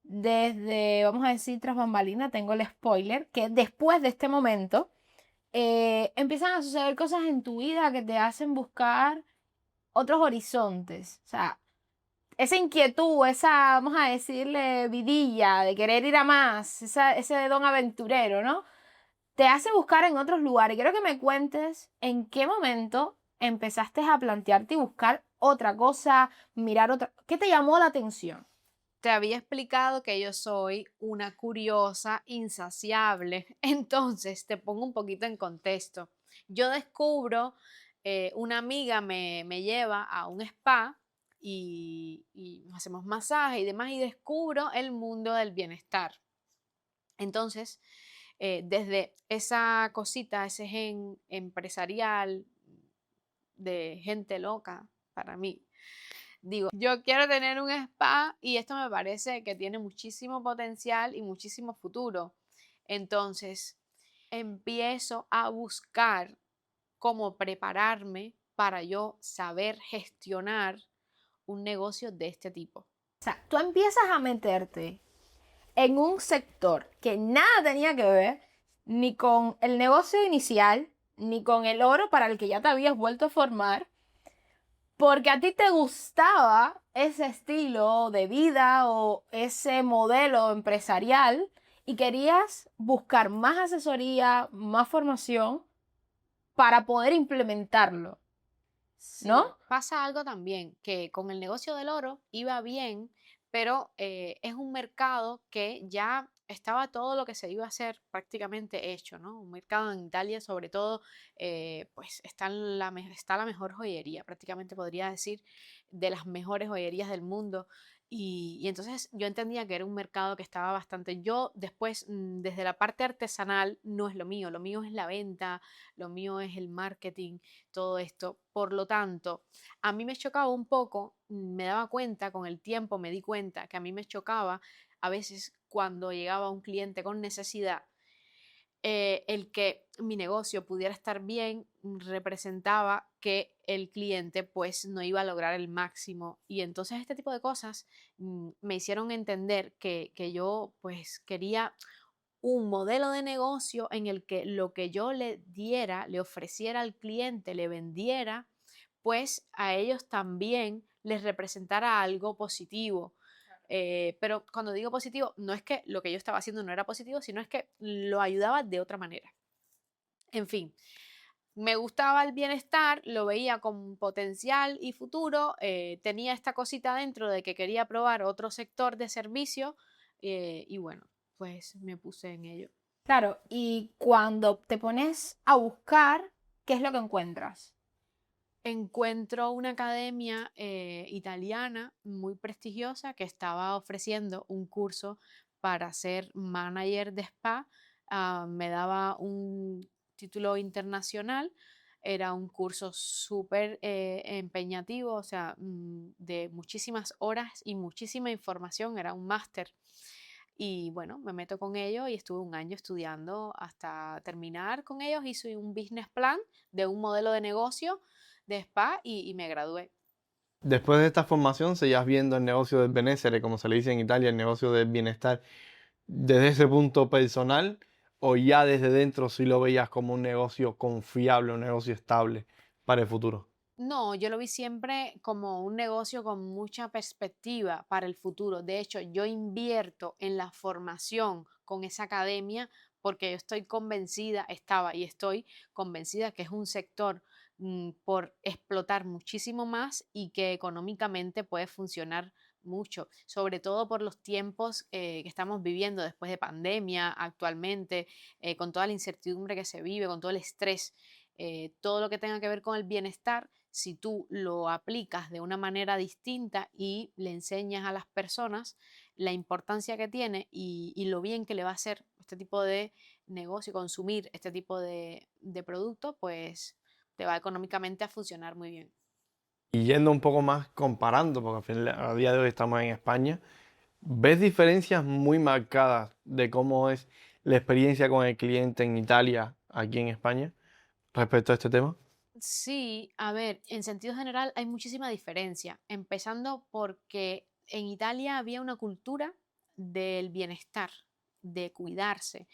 Desde, vamos a decir, tras bambalina, tengo el spoiler, que después de este momento empiezan a suceder cosas en tu vida que te hacen buscar otros horizontes. O sea, esa inquietud, esa, vamos a decirle, vidilla de querer ir a más, ese don aventurero, ¿no? Te hace buscar en otros lugares. Quiero que me cuentes en qué momento empezaste a plantearte y buscar otra cosa, mirar otra. ¿Qué te llamó la atención? Te había explicado que yo soy una curiosa insaciable. Entonces, te pongo un poquito en contexto. Yo descubro, una amiga me lleva a un spa y hacemos masaje y demás y descubro el mundo del bienestar. Entonces, desde esa cosita, ese gen empresarial de gente loca para mí, digo, yo quiero tener un spa y esto me parece que tiene muchísimo potencial y muchísimo futuro. Entonces, empiezo a buscar cómo prepararme para yo saber gestionar un negocio de este tipo. O sea, tú empiezas a meterte en un sector que nada tenía que ver ni con el negocio inicial, ni con el oro para el que ya te habías vuelto a formar, porque a ti te gustaba ese estilo de vida o ese modelo empresarial y querías buscar más asesoría, más formación para poder implementarlo, Sí, ¿no? pasa algo también, que con el negocio del oro iba bien, pero es un mercado que ya estaba todo lo que se iba a hacer prácticamente hecho, ¿no? Un mercado en Italia, sobre todo, pues está la mejor joyería, prácticamente podría decir, de las mejores joyerías del mundo. Y entonces yo entendía que era un mercado que estaba bastante. Yo después, desde la parte artesanal, no es lo mío es la venta, lo mío es el marketing, todo esto. Por lo tanto, a mí me chocaba un poco, me daba cuenta, con el tiempo me di cuenta que a mí me chocaba a veces cuando llegaba un cliente con necesidad, el que mi negocio pudiera estar bien representaba que el cliente pues no iba a lograr el máximo y entonces este tipo de cosas me hicieron entender que yo pues quería un modelo de negocio en el que lo que yo le diera, le ofreciera al cliente, le vendiera, pues a ellos también les representara algo positivo. Pero cuando digo positivo, no es que lo que yo estaba haciendo no era positivo, sino es que lo ayudaba de otra manera. En fin, me gustaba el bienestar, lo veía con potencial y futuro, tenía esta cosita dentro de que quería probar otro sector de servicio y bueno, pues me puse en ello. Claro, y cuando te pones a buscar, ¿qué es lo que encuentras? Encuentro una academia italiana muy prestigiosa que estaba ofreciendo un curso para ser manager de spa. Me daba un título internacional. Era un curso súper empeñativo, o sea, de muchísimas horas y muchísima información. Era un máster. Y bueno, me meto con ellos y estuve un año estudiando hasta terminar con ellos. Hice un business plan de un modelo de negocio de spa y me gradué. Después de esta formación, seguías viendo el negocio del benessere, como se le dice en Italia, el negocio del bienestar, desde ese punto personal, o ya desde dentro sí lo veías como un negocio confiable, un negocio estable para el futuro. No, yo lo vi siempre como un negocio con mucha perspectiva para el futuro. De hecho, yo invierto en la formación con esa academia porque yo estoy convencida, estaba y estoy convencida que es un sector por explotar muchísimo más y que económicamente puede funcionar mucho, sobre todo por los tiempos que estamos viviendo después de pandemia actualmente, con toda la incertidumbre que se vive, con todo el estrés, todo lo que tenga que ver con el bienestar si tú lo aplicas de una manera distinta y le enseñas a las personas la importancia que tiene y lo bien que le va a hacer este tipo de negocio, consumir este tipo de producto, pues te va económicamente a funcionar muy bien. Y yendo un poco más comparando, porque al final, a día de hoy estamos en España, ¿ves diferencias muy marcadas de cómo es la experiencia con el cliente en Italia, aquí en España, respecto a este tema? Sí, a ver, en sentido general hay muchísima diferencia, empezando porque en Italia había una cultura del bienestar, de cuidarse.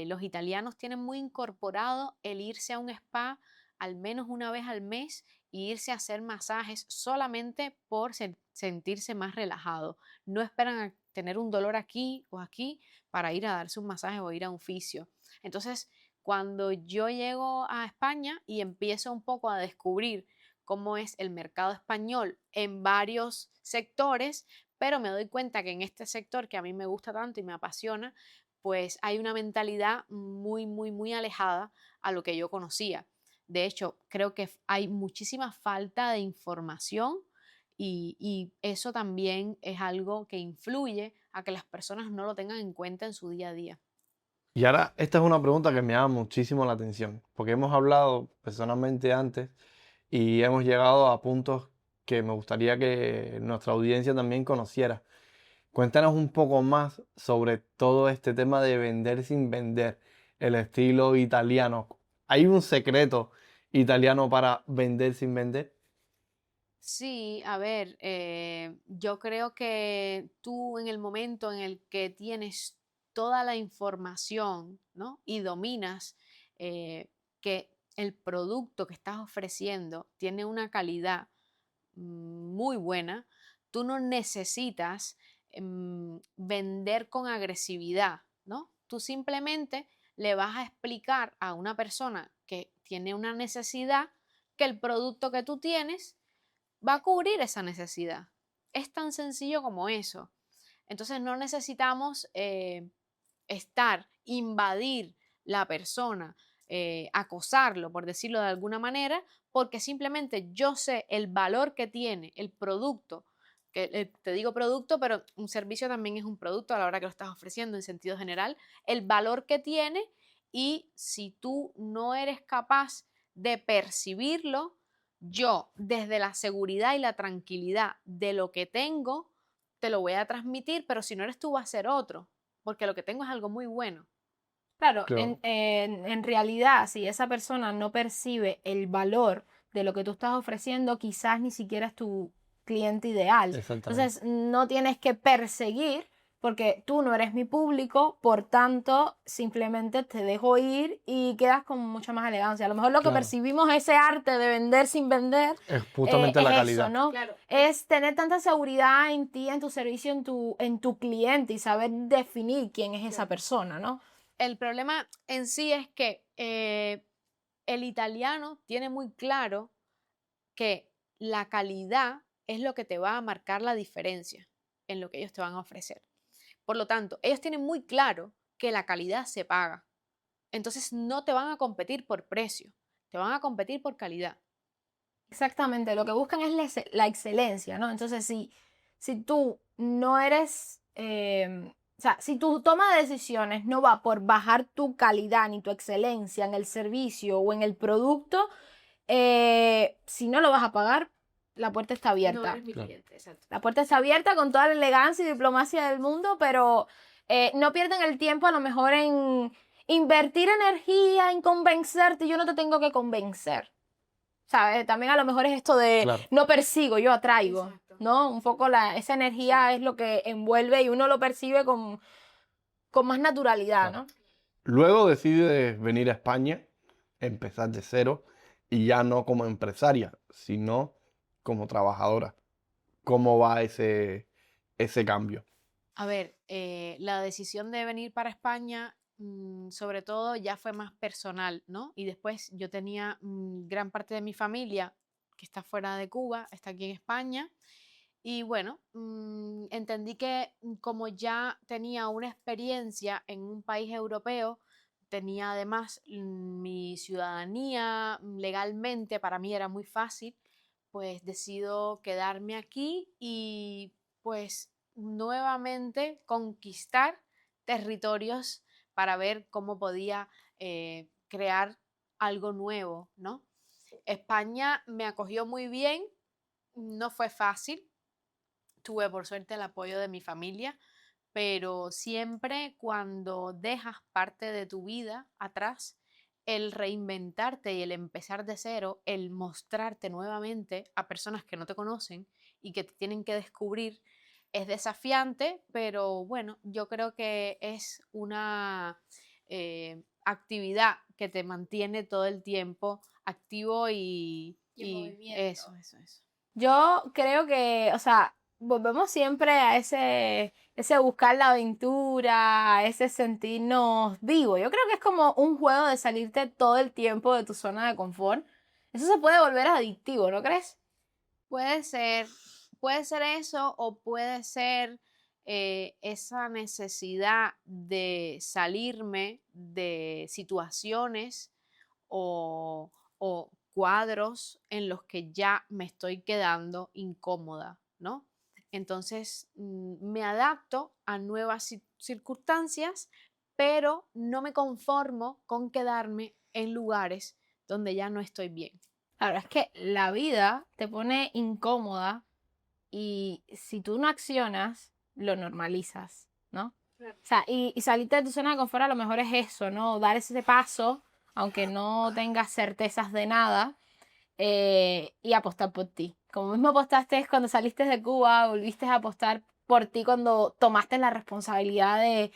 Los italianos tienen muy incorporado el irse a un spa al menos una vez al mes e irse a hacer masajes solamente por sentirse más relajado. No esperan a tener un dolor aquí o aquí para ir a darse un masaje o ir a un fisio. Entonces, cuando yo llego a España y empiezo un poco a descubrir cómo es el mercado español en varios sectores, pero me doy cuenta que en este sector que a mí me gusta tanto y me apasiona, pues hay una mentalidad muy, muy, muy alejada a lo que yo conocía. De hecho, creo que hay muchísima falta de información y eso también es algo que influye a que las personas no lo tengan en cuenta en su día a día. Y ahora, esta es una pregunta que me llama muchísimo la atención, porque hemos hablado personalmente antes y hemos llegado a puntos que me gustaría que nuestra audiencia también conociera. Cuéntanos un poco más sobre todo este tema de vender sin vender, el estilo italiano. ¿Hay un secreto italiano para vender sin vender? Sí, a ver, yo creo que tú en el momento en el que tienes toda la información, ¿no? Y dominas que el producto que estás ofreciendo tiene una calidad muy buena, tú no necesitas vender con agresividad, ¿no? Tú simplemente le vas a explicar a una persona que tiene una necesidad que el producto que tú tienes va a cubrir esa necesidad. Es tan sencillo como eso. Entonces no necesitamos invadir la persona, acosarlo, por decirlo de alguna manera, porque simplemente yo sé el valor que tiene el producto, que te digo producto, pero un servicio también es un producto a la hora que lo estás ofreciendo en sentido general, el valor que tiene y si tú no eres capaz de percibirlo, yo desde la seguridad y la tranquilidad de lo que tengo, te lo voy a transmitir, pero si no eres tú va a ser otro, porque lo que tengo es algo muy bueno. Claro, Claro, en realidad, si esa persona no percibe el valor de lo que tú estás ofreciendo, quizás ni siquiera es tu cliente ideal. exactamente. Entonces, no tienes que perseguir porque tú no eres mi público, por tanto, simplemente te dejo ir y quedas con mucha más elegancia. A lo mejor lo que Claro, percibimos ese arte de vender sin vender es justamente la es eso, calidad. ¿no? Claro. Es tener tanta seguridad en ti, en tu servicio, en tu cliente y saber definir quién es esa Claro. persona, ¿no? El problema en sí es que el italiano tiene muy claro que la calidad es lo que te va a marcar la diferencia en lo que ellos te van a ofrecer. Por lo tanto, ellos tienen muy claro que la calidad se paga. Entonces no te van a competir por precio, te van a competir por calidad. Exactamente, lo que buscan es la excelencia, ¿no? Entonces, si tú no eres, o sea, si tu toma de decisiones no va por bajar tu calidad ni tu excelencia en el servicio o en el producto, si no lo vas a pagar, la puerta está No abierta. eres mi Claro. cliente, exacto. La puerta está abierta con toda la elegancia y diplomacia del mundo, pero no pierden el tiempo a lo mejor en invertir energía, en convencerte. Yo no te tengo que convencer. ¿Sabes? También a lo mejor es esto de Claro. no persigo, yo atraigo, Exacto. ¿no? Un poco esa energía es lo que envuelve y uno lo percibe con más naturalidad, Claro. ¿no? Luego decides venir a España, empezar de cero y ya no como empresaria, sino como trabajadora. ¿Cómo va ese cambio? A ver, la decisión de venir para España, sobre todo, ya fue más personal, ¿no? Y después yo tenía gran parte de mi familia que está fuera de Cuba, está aquí en España. Y bueno, entendí que como ya tenía una experiencia en un país europeo, tenía además mi ciudadanía legalmente, para mí era muy fácil, pues decido quedarme aquí y pues nuevamente conquistar territorios para ver cómo podía crear algo nuevo, ¿no? España me acogió muy bien, no fue fácil, tuve por suerte el apoyo de mi familia, pero siempre cuando dejas parte de tu vida atrás, el reinventarte y el empezar de cero, el mostrarte nuevamente a personas que no te conocen y que te tienen que descubrir, es desafiante, pero bueno, yo creo que es una actividad que te mantiene todo el tiempo activo Y en movimiento. eso. Yo creo que, o sea, volvemos siempre a ese buscar la aventura, a ese sentirnos vivos. Yo creo que es como un juego de salirte todo el tiempo de tu zona de confort. Eso se puede volver adictivo, ¿no crees? Puede ser eso o puede ser esa necesidad de salirme de situaciones o cuadros en los que ya me estoy quedando incómoda, ¿no? Entonces me adapto a nuevas circunstancias, pero no me conformo con quedarme en lugares donde ya no estoy bien. La verdad es que la vida te pone incómoda y si tú no accionas, lo normalizas, ¿no? Claro. O sea, y salirte de tu zona de confort a lo mejor es eso, ¿no? Dar ese paso, aunque no tengas certezas de nada, y apostar por ti. Como mismo apostaste cuando saliste de Cuba, volviste a apostar por ti cuando tomaste la responsabilidad de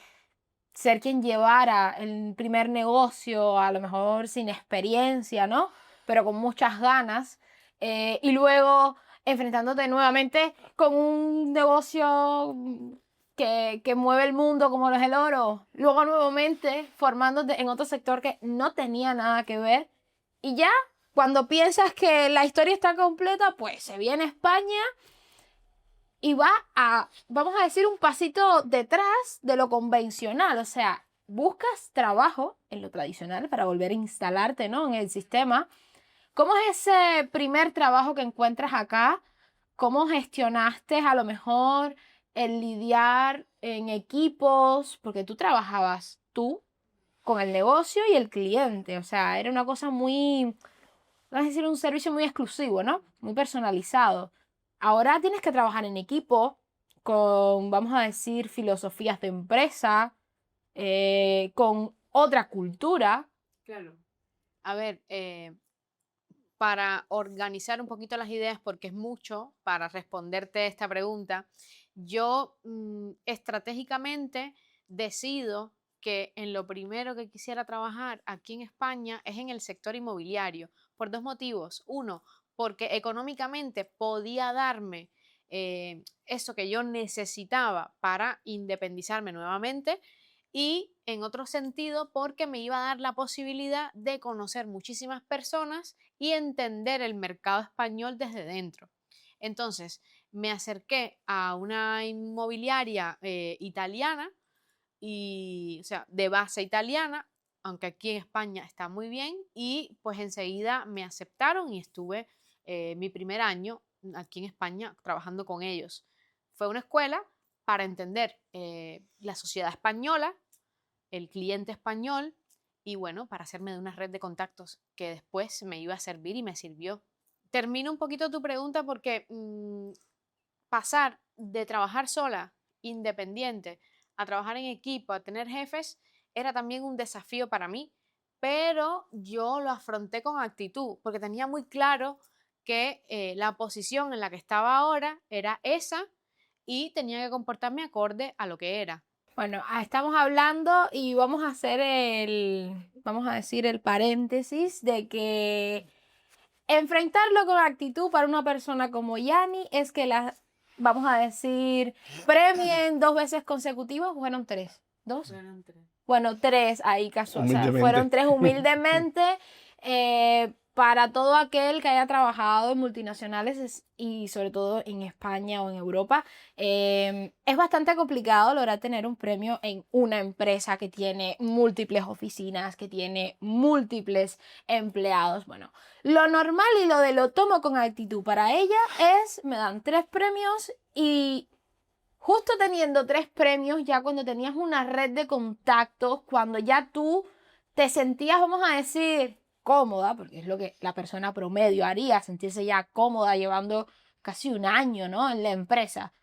ser quien llevara el primer negocio, a lo mejor sin experiencia, ¿no? Pero con muchas ganas. Y luego enfrentándote nuevamente con un negocio que mueve el mundo como lo es el oro. Luego nuevamente formándote en otro sector que no tenía nada que ver. Y ya cuando piensas que la historia está completa, pues se viene España y va a, vamos a decir, un pasito detrás de lo convencional. O sea, buscas trabajo en lo tradicional para volver a instalarte, ¿no? En el sistema. ¿Cómo es ese primer trabajo que encuentras acá? ¿Cómo gestionaste a lo mejor el lidiar en equipos? Porque tú trabajabas tú con el negocio y el cliente. O sea, era una cosa muy, vamos a decir, un servicio muy exclusivo, ¿no? Muy personalizado. Ahora tienes que trabajar en equipo con, vamos a decir, filosofías de empresa, con otra cultura. Claro. A ver, para organizar un poquito las ideas, porque es mucho para responderte esta pregunta, yo estratégicamente decido que en lo primero que quisiera trabajar aquí en España es en el sector inmobiliario, por dos motivos. Uno, porque económicamente podía darme eso que yo necesitaba para independizarme nuevamente y en otro sentido porque me iba a dar la posibilidad de conocer muchísimas personas y entender el mercado español desde dentro. Entonces, me acerqué a una inmobiliaria italiana y, o sea, de base italiana, aunque aquí en España está muy bien, y pues enseguida me aceptaron y estuve mi primer año aquí en España trabajando con ellos. Fue una escuela para entender la sociedad española, el cliente español y bueno, para hacerme de una red de contactos que después me iba a servir y me sirvió. Termino un poquito tu pregunta porque pasar de trabajar sola, independiente, a trabajar en equipo, a tener jefes, era también un desafío para mí, pero yo lo afronté con actitud, porque tenía muy claro que la posición en la que estaba ahora era esa y tenía que comportarme acorde a lo que era. Bueno, estamos hablando y vamos a hacer vamos a decir el paréntesis de que enfrentarlo con actitud para una persona como Yani es que vamos a decir, premien 2 veces consecutivas, o fueron 3, ¿2? Bueno, 3 ahí casual, o sea, Humildemente. fueron 3 humildemente para todo aquel que haya trabajado en multinacionales y sobre todo en España o en Europa. Es bastante complicado lograr tener un premio en una empresa que tiene múltiples oficinas, que tiene múltiples empleados. Bueno, lo normal y lo tomo con actitud para ella es, me dan 3 premios y justo teniendo 3 premios, ya cuando tenías una red de contactos, cuando ya tú te sentías, vamos a decir, cómoda, porque es lo que la persona promedio haría, sentirse ya cómoda llevando casi un año, ¿no?, en la empresa.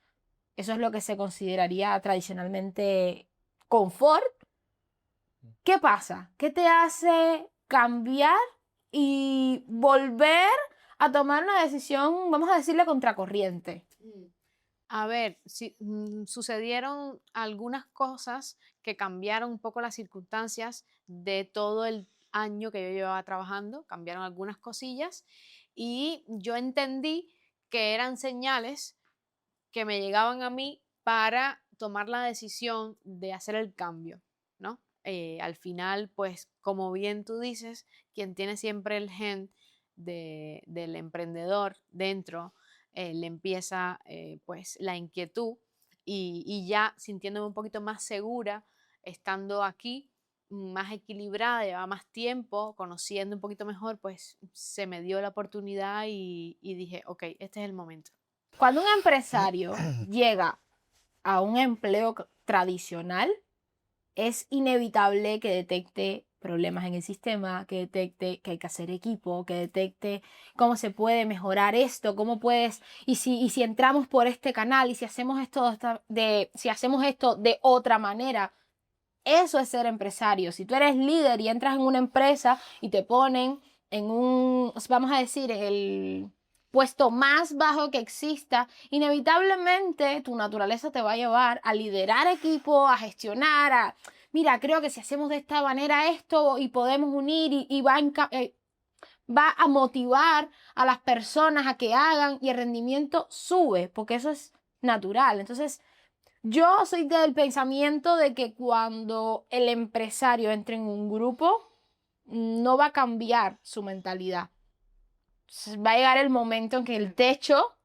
Eso es lo que se consideraría tradicionalmente confort. ¿Qué pasa? ¿Qué te hace cambiar y volver a tomar una decisión, vamos a decirle, contracorriente? A ver, sucedieron algunas cosas que cambiaron un poco las circunstancias de todo el año que yo llevaba trabajando, cambiaron algunas cosillas y yo entendí que eran señales que me llegaban a mí para tomar la decisión de hacer el cambio, ¿no? Al final, pues, como bien tú dices, quien tiene siempre el gen del emprendedor dentro, le empieza pues la inquietud y ya sintiéndome un poquito más segura, estando aquí, más equilibrada, llevaba más tiempo, conociendo un poquito mejor, pues se me dio la oportunidad y dije, ok, este es el momento. Cuando un empresario llega a un empleo tradicional, es inevitable que detecte problemas en el sistema, que detecte que hay que hacer equipo, que detecte cómo se puede mejorar esto, cómo puedes, y si entramos por este canal, y si hacemos si hacemos esto de otra manera. Eso es ser empresario. Si tú eres líder y entras en una empresa y te ponen en vamos a decir, el puesto más bajo que exista, inevitablemente tu naturaleza te va a llevar a liderar equipo, a gestionar, mira, creo que si hacemos de esta manera esto y podemos unir y va a motivar a las personas a que hagan y el rendimiento sube, porque eso es natural. Entonces, yo soy del pensamiento de que cuando el empresario entre en un grupo, no va a cambiar su mentalidad. Va a llegar el momento en que el techo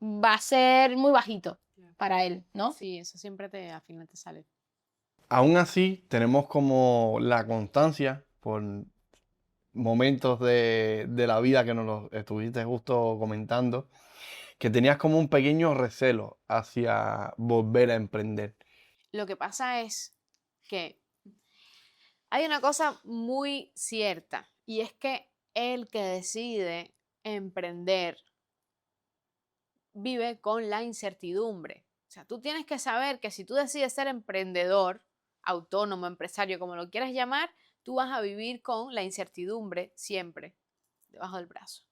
va a ser muy bajito para él, ¿no? Sí, eso siempre al final te sale. Aún así, tenemos como la constancia por momentos de la vida que nos lo estuviste justo comentando, que tenías como un pequeño recelo hacia volver a emprender. Lo que pasa es que hay una cosa muy cierta y es que el que decide emprender vive con la incertidumbre. O sea, tú tienes que saber que si tú decides ser emprendedor, autónomo, empresario, como lo quieras llamar, tú vas a vivir con la incertidumbre siempre debajo del brazo.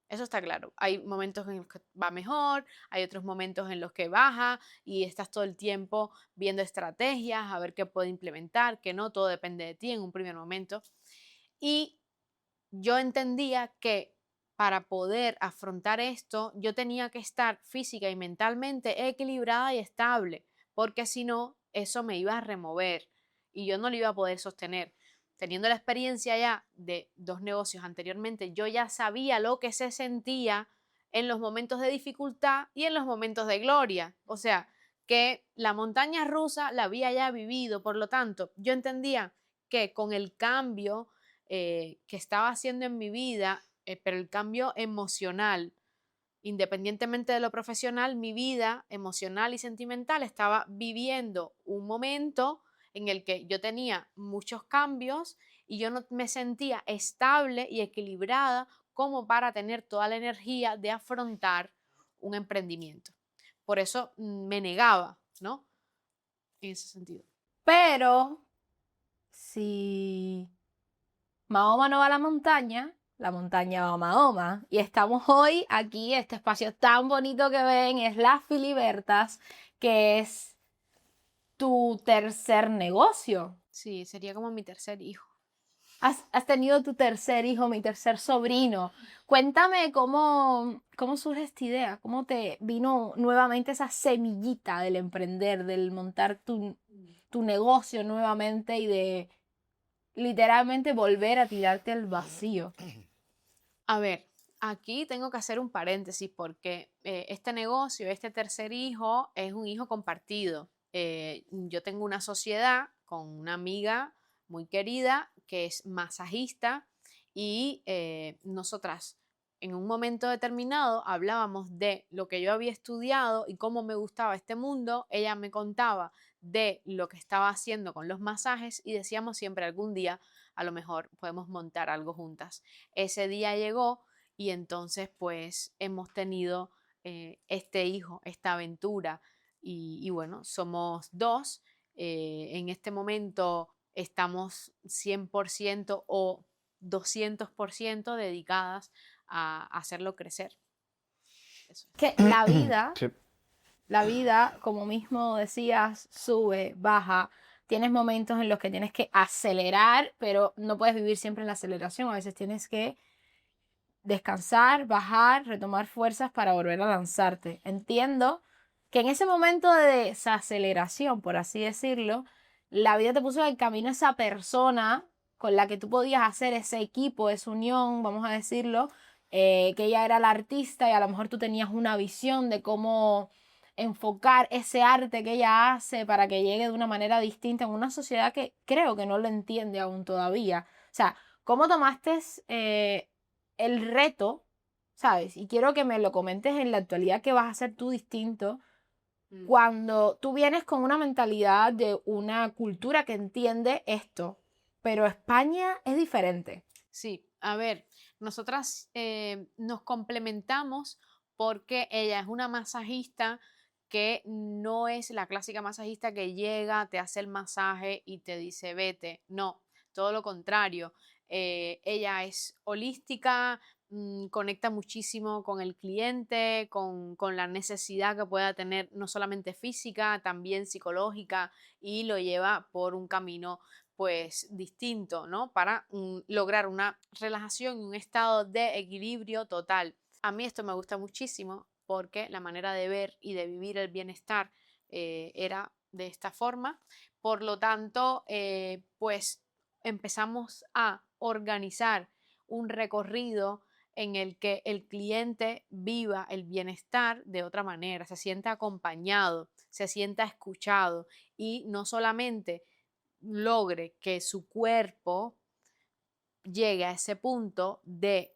Eso está claro. Hay momentos en los que va mejor, hay otros momentos en los que baja y estás todo el tiempo viendo estrategias, a ver qué puede implementar, que no, todo depende de ti en un primer momento. Y yo entendía que para poder afrontar esto, yo tenía que estar física y mentalmente equilibrada y estable, porque si no, eso me iba a remover y yo no lo iba a poder sostener. Teniendo la experiencia ya de 2 negocios anteriormente, yo ya sabía lo que se sentía en los momentos de dificultad y en los momentos de gloria. O sea, que la montaña rusa la había ya vivido, por lo tanto, yo entendía que con el cambio que estaba haciendo en mi vida, pero el cambio emocional, independientemente de lo profesional, mi vida emocional y sentimental estaba viviendo un momento en el que yo tenía muchos cambios y yo no me sentía estable y equilibrada como para tener toda la energía de afrontar un emprendimiento. Por eso me negaba, ¿no? en ese sentido. Pero si Mahoma no va a la montaña va a Mahoma. Y estamos hoy aquí, este espacio tan bonito que ven es Las Filibertas, que es tu tercer negocio. Sí, sería como mi tercer hijo. Has tenido tu tercer hijo, mi tercer sobrino. Cuéntame cómo surge esta idea, cómo te vino nuevamente esa semillita del emprender, del montar tu negocio nuevamente y de literalmente volver a tirarte al vacío. A ver, aquí tengo que hacer un paréntesis porque este negocio, este tercer hijo, es un hijo compartido. Yo tengo una sociedad con una amiga muy querida que es masajista y nosotras en un momento determinado hablábamos de lo que yo había estudiado y cómo me gustaba este mundo. Ella me contaba de lo que estaba haciendo con los masajes y decíamos siempre algún día a lo mejor podemos montar algo juntas. Ese día llegó y entonces pues hemos tenido este hijo, esta aventura y bueno, somos dos. En este momento estamos 100% o 200% dedicadas a hacerlo crecer. Eso. Que Sí. la vida, como mismo decías, sube, baja. Tienes momentos en los que tienes que acelerar, pero no puedes vivir siempre en la aceleración. A veces tienes que descansar, bajar, retomar fuerzas para volver a lanzarte. Entiendo que en ese momento de desaceleración, por así decirlo, la vida te puso en el camino a esa persona con la que tú podías hacer ese equipo, esa unión, vamos a decirlo, que ella era la artista y a lo mejor tú tenías una visión de cómo enfocar ese arte que ella hace para que llegue de una manera distinta en una sociedad que creo que no lo entiende aún todavía. O sea, ¿cómo tomaste el reto, sabes? Y quiero que me lo comentes en la actualidad que vas a hacer tú distinto cuando tú vienes con una mentalidad de una cultura que entiende esto, pero España es diferente. Sí, a ver, nosotras nos complementamos porque ella es una masajista que no es la clásica masajista que llega, te hace el masaje y te dice vete. No, todo lo contrario. Ella es holística, conecta muchísimo con el cliente, con la necesidad que pueda tener, no solamente física, también psicológica, y lo lleva por un camino pues distinto, ¿no? Para lograr una relajación y un estado de equilibrio total. A mí esto me gusta muchísimo porque la manera de ver y de vivir el bienestar era de esta forma. Por lo tanto, pues empezamos a organizar un recorrido en el que el cliente viva el bienestar de otra manera, se sienta acompañado, se sienta escuchado y no solamente logre que su cuerpo llegue a ese punto de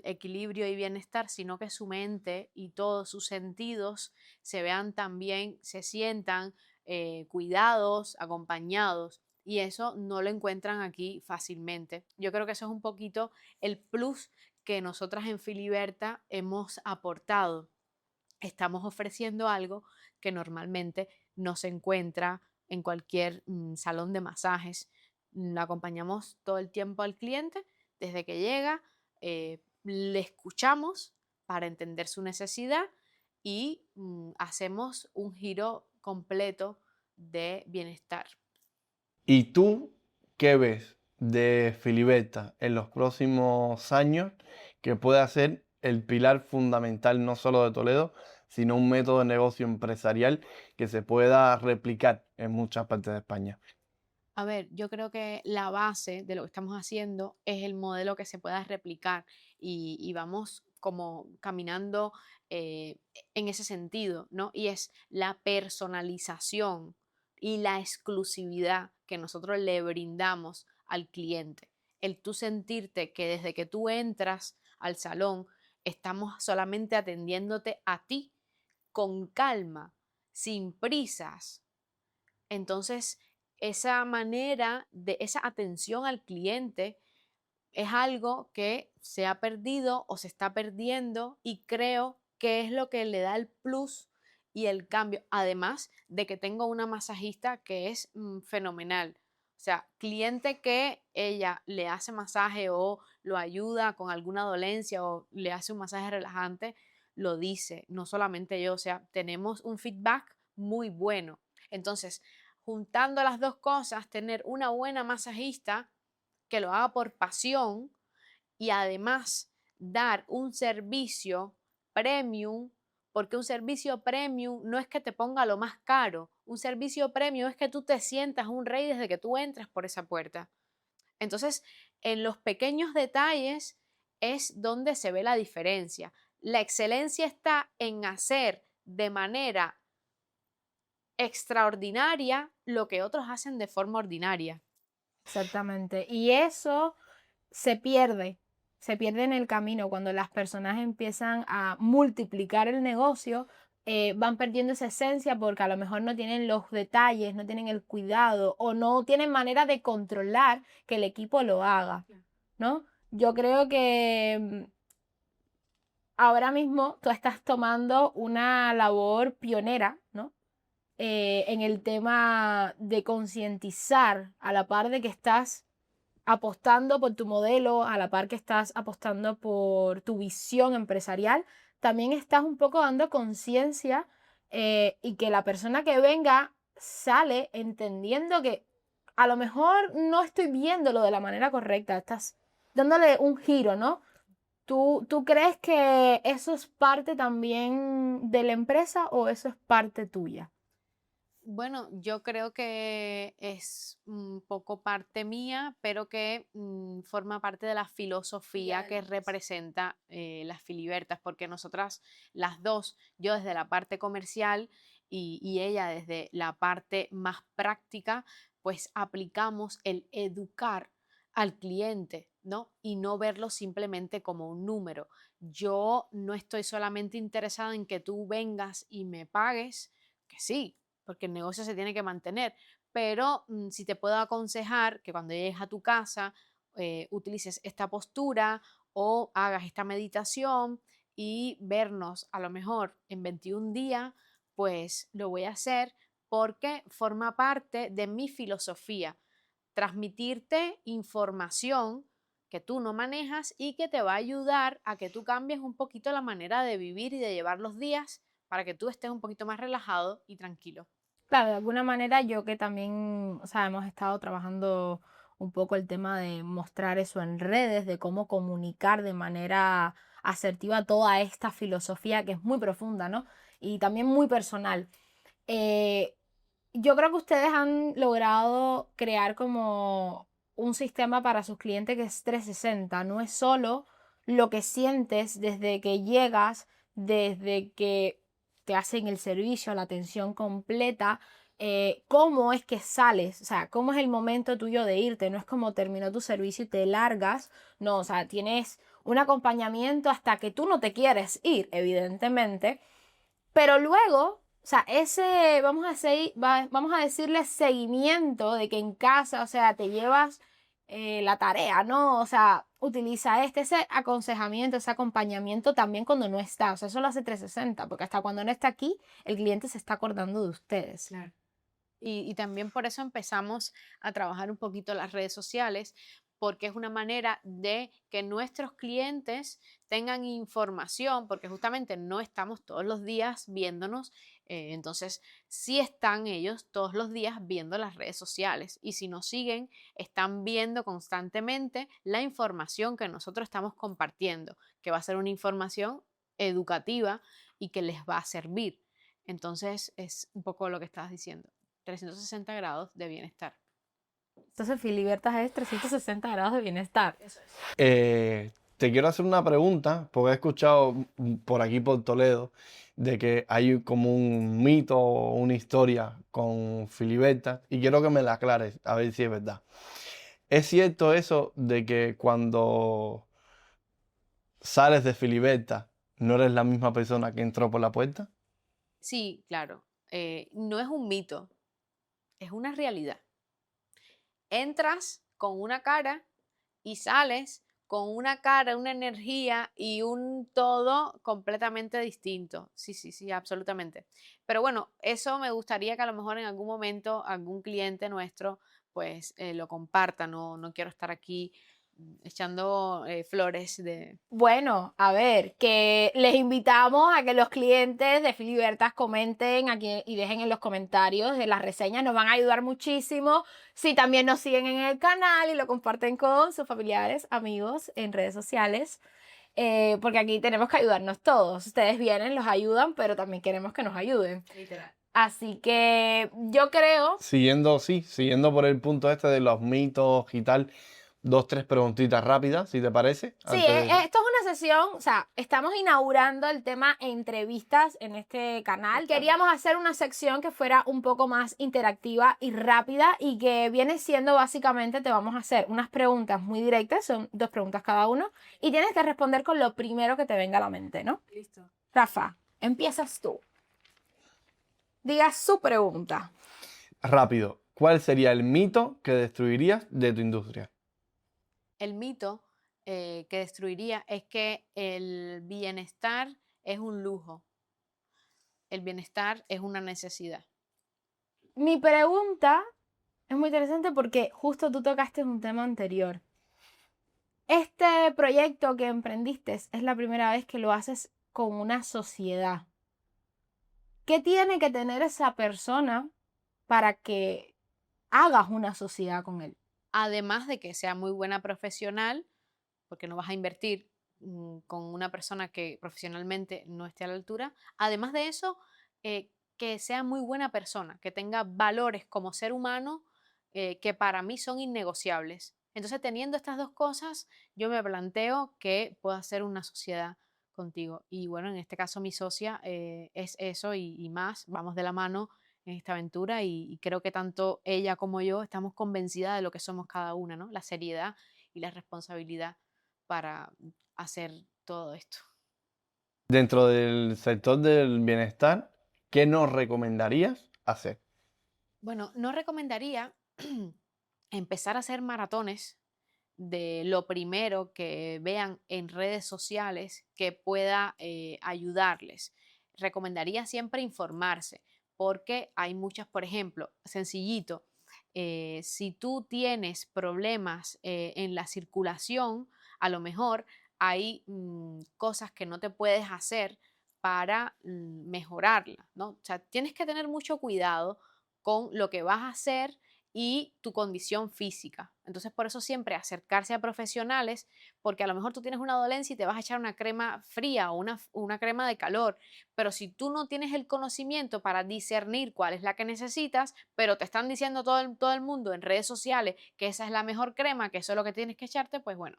equilibrio y bienestar, sino que su mente y todos sus sentidos se vean también, se sientan cuidados, acompañados. Y eso no lo encuentran aquí fácilmente. Yo creo que eso es un poquito el plus que nosotras en Filiberta hemos aportado. Estamos ofreciendo algo que normalmente no se encuentra en cualquier salón de masajes. Acompañamos todo el tiempo al cliente desde que llega, le escuchamos para entender su necesidad y hacemos un giro completo de bienestar. ¿Y tú qué ves de Filiberta en los próximos años que pueda ser el pilar fundamental no solo de Toledo, sino un método de negocio empresarial que se pueda replicar en muchas partes de España? A ver, yo creo que la base de lo que estamos haciendo es el modelo que se pueda replicar y vamos como caminando en ese sentido, ¿no? Y es la personalización y la exclusividad que nosotros le brindamos al cliente. El tú sentirte que desde que tú entras al salón, estamos solamente atendiéndote a ti con calma, sin prisas. Entonces, esa manera de esa atención al cliente es algo que se ha perdido o se está perdiendo y creo que es lo que le da el plus y el cambio, además de que tengo una masajista que es fenomenal. O sea, cliente que ella le hace masaje o lo ayuda con alguna dolencia o le hace un masaje relajante, lo dice, no solamente yo, o sea, tenemos un feedback muy bueno. Entonces, juntando las dos cosas, tener una buena masajista que lo haga por pasión y además dar un servicio premium, porque un servicio premium no es que te ponga lo más caro, un servicio premium es que tú te sientas un rey desde que tú entras por esa puerta. Entonces, en los pequeños detalles es donde se ve la diferencia. La excelencia está en hacer de manera extraordinaria lo que otros hacen de forma ordinaria. Exactamente. Y eso se pierde en el camino cuando las personas empiezan a multiplicar el negocio, van perdiendo esa esencia porque a lo mejor no tienen los detalles, no tienen el cuidado o no tienen manera de controlar que el equipo lo haga, ¿no? Yo creo que ahora mismo tú estás tomando una labor pionera, ¿no? En el tema de concientizar a la par de que estás apostando por tu modelo, a la par que estás apostando por tu visión empresarial, también estás un poco dando conciencia y que la persona que venga sale entendiendo que a lo mejor no estoy viéndolo de la manera correcta, estás dándole un giro, ¿no? ¿Tú crees que eso es parte también de la empresa o eso es parte tuya? Bueno, yo creo que es un poco parte mía, pero que forma parte de la filosofía que representa las Filibertas, porque nosotras las dos, yo desde la parte comercial y ella desde la parte más práctica, pues aplicamos el educar al cliente, ¿no? Y no verlo simplemente como un número. Yo no estoy solamente interesada en que tú vengas y me pagues, que sí, porque el negocio se tiene que mantener, pero si te puedo aconsejar que cuando llegues a tu casa utilices esta postura o hagas esta meditación y vernos a lo mejor en 21 días, pues lo voy a hacer porque forma parte de mi filosofía, transmitirte información que tú no manejas y que te va a ayudar a que tú cambies un poquito la manera de vivir y de llevar los días para que tú estés un poquito más relajado y tranquilo. Claro, de alguna manera yo que también, o sea, hemos estado trabajando un poco el tema de mostrar eso en redes, de cómo comunicar de manera asertiva toda esta filosofía que es muy profunda, ¿no? Y también muy personal. Eh, yo creo que ustedes han logrado crear como un sistema para sus clientes que es 360. No es solo lo que sientes desde que llegas, desde que te hacen el servicio, la atención completa, cómo es que sales, o sea, cómo es el momento tuyo de irte. No es como terminó tu servicio y te largas, no, o sea, tienes un acompañamiento hasta que tú no te quieres ir, evidentemente, pero luego, o sea, ese, vamos a decirle seguimiento de que en casa, o sea, te llevas la tarea, ¿no? O sea, utiliza ese aconsejamiento, ese acompañamiento también cuando no está. O sea, eso lo hace 360, porque hasta cuando no está aquí, el cliente se está acordando de ustedes. Claro. Y también por eso empezamos a trabajar un poquito las redes sociales, porque es una manera de que nuestros clientes tengan información, porque justamente no estamos todos los días viéndonos, entonces sí están ellos todos los días viendo las redes sociales y si nos siguen, están viendo constantemente la información que nosotros estamos compartiendo, que va a ser una información educativa y que les va a servir. Entonces es un poco lo que estabas diciendo. 360 grados de bienestar. Entonces, Filibertas es 360 grados de bienestar. Eso es. Te quiero hacer una pregunta, porque he escuchado por aquí, por Toledo, de que hay como un mito o una historia con Filibertas, y quiero que me la aclares, a ver si es verdad. ¿Es cierto eso de que cuando sales de Filibertas no eres la misma persona que entró por la puerta? Sí, claro. No es un mito, es una realidad. Entras con una cara y sales con una cara, una energía y un todo completamente distinto. Sí, sí, sí, absolutamente. Pero bueno, eso me gustaría que a lo mejor en algún momento algún cliente nuestro pues lo comparta. No quiero estar aquí echando flores de... Bueno, a ver, que les invitamos a que los clientes de Filibertas comenten aquí y dejen en los comentarios de las reseñas, nos van a ayudar muchísimo. Si también nos siguen en el canal y lo comparten con sus familiares, amigos en redes sociales, porque aquí tenemos que ayudarnos todos. Ustedes vienen, los ayudan, pero también queremos que nos ayuden. Literal. Así que yo creo... Siguiendo por el punto este de los mitos y tal, 2, 3 preguntitas rápidas, si te parece. Sí, antes de- esto es una sesión, o sea, estamos inaugurando el tema entrevistas en este canal. Queríamos hacer una sección que fuera un poco más interactiva y rápida y que viene siendo básicamente, te vamos a hacer unas preguntas muy directas, son 2 preguntas cada uno, y tienes que responder con lo primero que te venga a la mente, ¿no? Listo. Rafa, empiezas tú. Diga su pregunta. Rápido, ¿cuál sería el mito que destruirías de tu industria? El mito que destruiría es que el bienestar es un lujo. El bienestar es una necesidad. Mi pregunta es muy interesante porque justo tú tocaste un tema anterior. Este proyecto que emprendiste es la primera vez que lo haces con una sociedad. ¿Qué tiene que tener esa persona para que hagas una sociedad con él? Además de que sea muy buena profesional, porque no vas a invertir con una persona que profesionalmente no esté a la altura. Además de eso, que sea muy buena persona, que tenga valores como ser humano que para mí son innegociables. Entonces, teniendo estas 2 cosas, yo me planteo que puedo hacer una sociedad contigo. Y bueno, en este caso mi socia es eso y más, vamos de la mano en esta aventura y creo que tanto ella como yo estamos convencidas de lo que somos cada una, ¿no? La seriedad y la responsabilidad para hacer todo esto. Dentro del sector del bienestar, ¿qué nos recomendarías hacer? Bueno, no recomendaría empezar a hacer maratones de lo primero que vean en redes sociales que pueda ayudarles. Recomendaría siempre informarse porque hay muchas, por ejemplo, sencillito, si tú tienes problemas en la circulación, a lo mejor hay cosas que no te puedes hacer para mejorarla, ¿no? O sea, tienes que tener mucho cuidado con lo que vas a hacer y tu condición física. Entonces, por eso siempre acercarse a profesionales, porque a lo mejor tú tienes una dolencia y te vas a echar una crema fría o una crema de calor, pero si tú no tienes el conocimiento para discernir cuál es la que necesitas, pero te están diciendo todo el mundo en redes sociales que esa es la mejor crema, que eso es lo que tienes que echarte, pues bueno,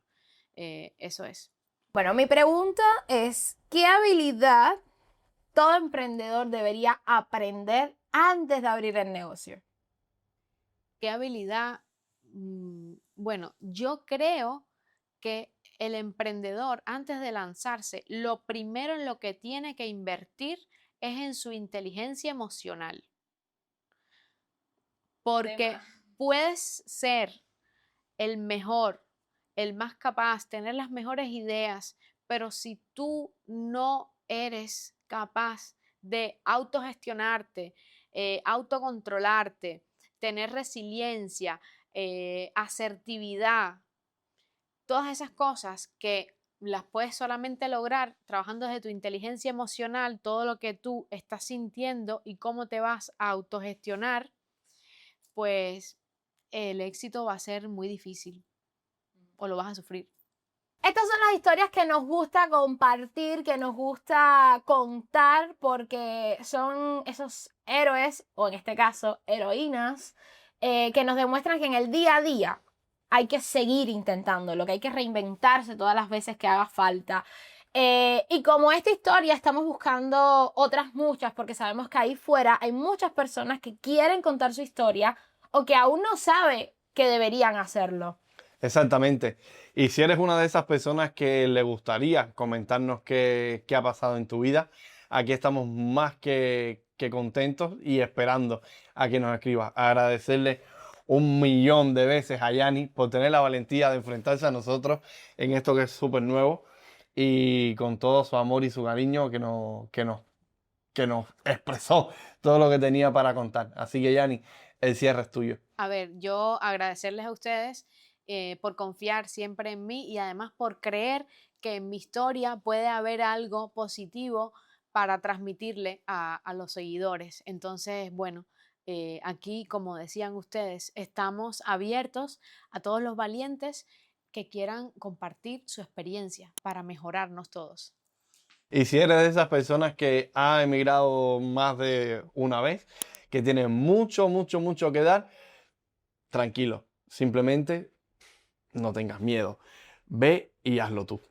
eso es. Bueno, mi pregunta es, ¿qué habilidad todo emprendedor debería aprender antes de abrir el negocio? ¿Qué habilidad? Bueno, yo creo que el emprendedor, antes de lanzarse, lo primero en lo que tiene que invertir es en su inteligencia emocional. Porque puedes ser el mejor, el más capaz, tener las mejores ideas, pero si tú no eres capaz de autogestionarte, autocontrolarte, tener resiliencia, asertividad, todas esas cosas que las puedes solamente lograr trabajando desde tu inteligencia emocional, todo lo que tú estás sintiendo y cómo te vas a autogestionar, pues el éxito va a ser muy difícil o lo vas a sufrir. Estas son las historias que nos gusta compartir, que nos gusta contar, porque son esos héroes, o en este caso, heroínas, que nos demuestran que en el día a día hay que seguir intentándolo, que hay que reinventarse todas las veces que haga falta. Y como esta historia, estamos buscando otras muchas, porque sabemos que ahí fuera hay muchas personas que quieren contar su historia o que aún no saben que deberían hacerlo. Exactamente. Y si eres una de esas personas que le gustaría comentarnos qué ha pasado en tu vida, aquí estamos más que contentos y esperando a que nos escribas. Agradecerle 1.000.000 de veces a Yanni por tener la valentía de enfrentarse a nosotros en esto que es súper nuevo y con todo su amor y su cariño que nos expresó todo lo que tenía para contar. Así que, Yanni, el cierre es tuyo. A ver, yo agradecerles a ustedes por confiar siempre en mí y además por creer que en mi historia puede haber algo positivo para transmitirle a los seguidores. Entonces, bueno, aquí, como decían ustedes, estamos abiertos a todos los valientes que quieran compartir su experiencia para mejorarnos todos. Y si eres de esas personas que ha emigrado más de una vez, que tiene mucho, mucho, mucho que dar, tranquilo, simplemente no tengas miedo. Ve y hazlo tú.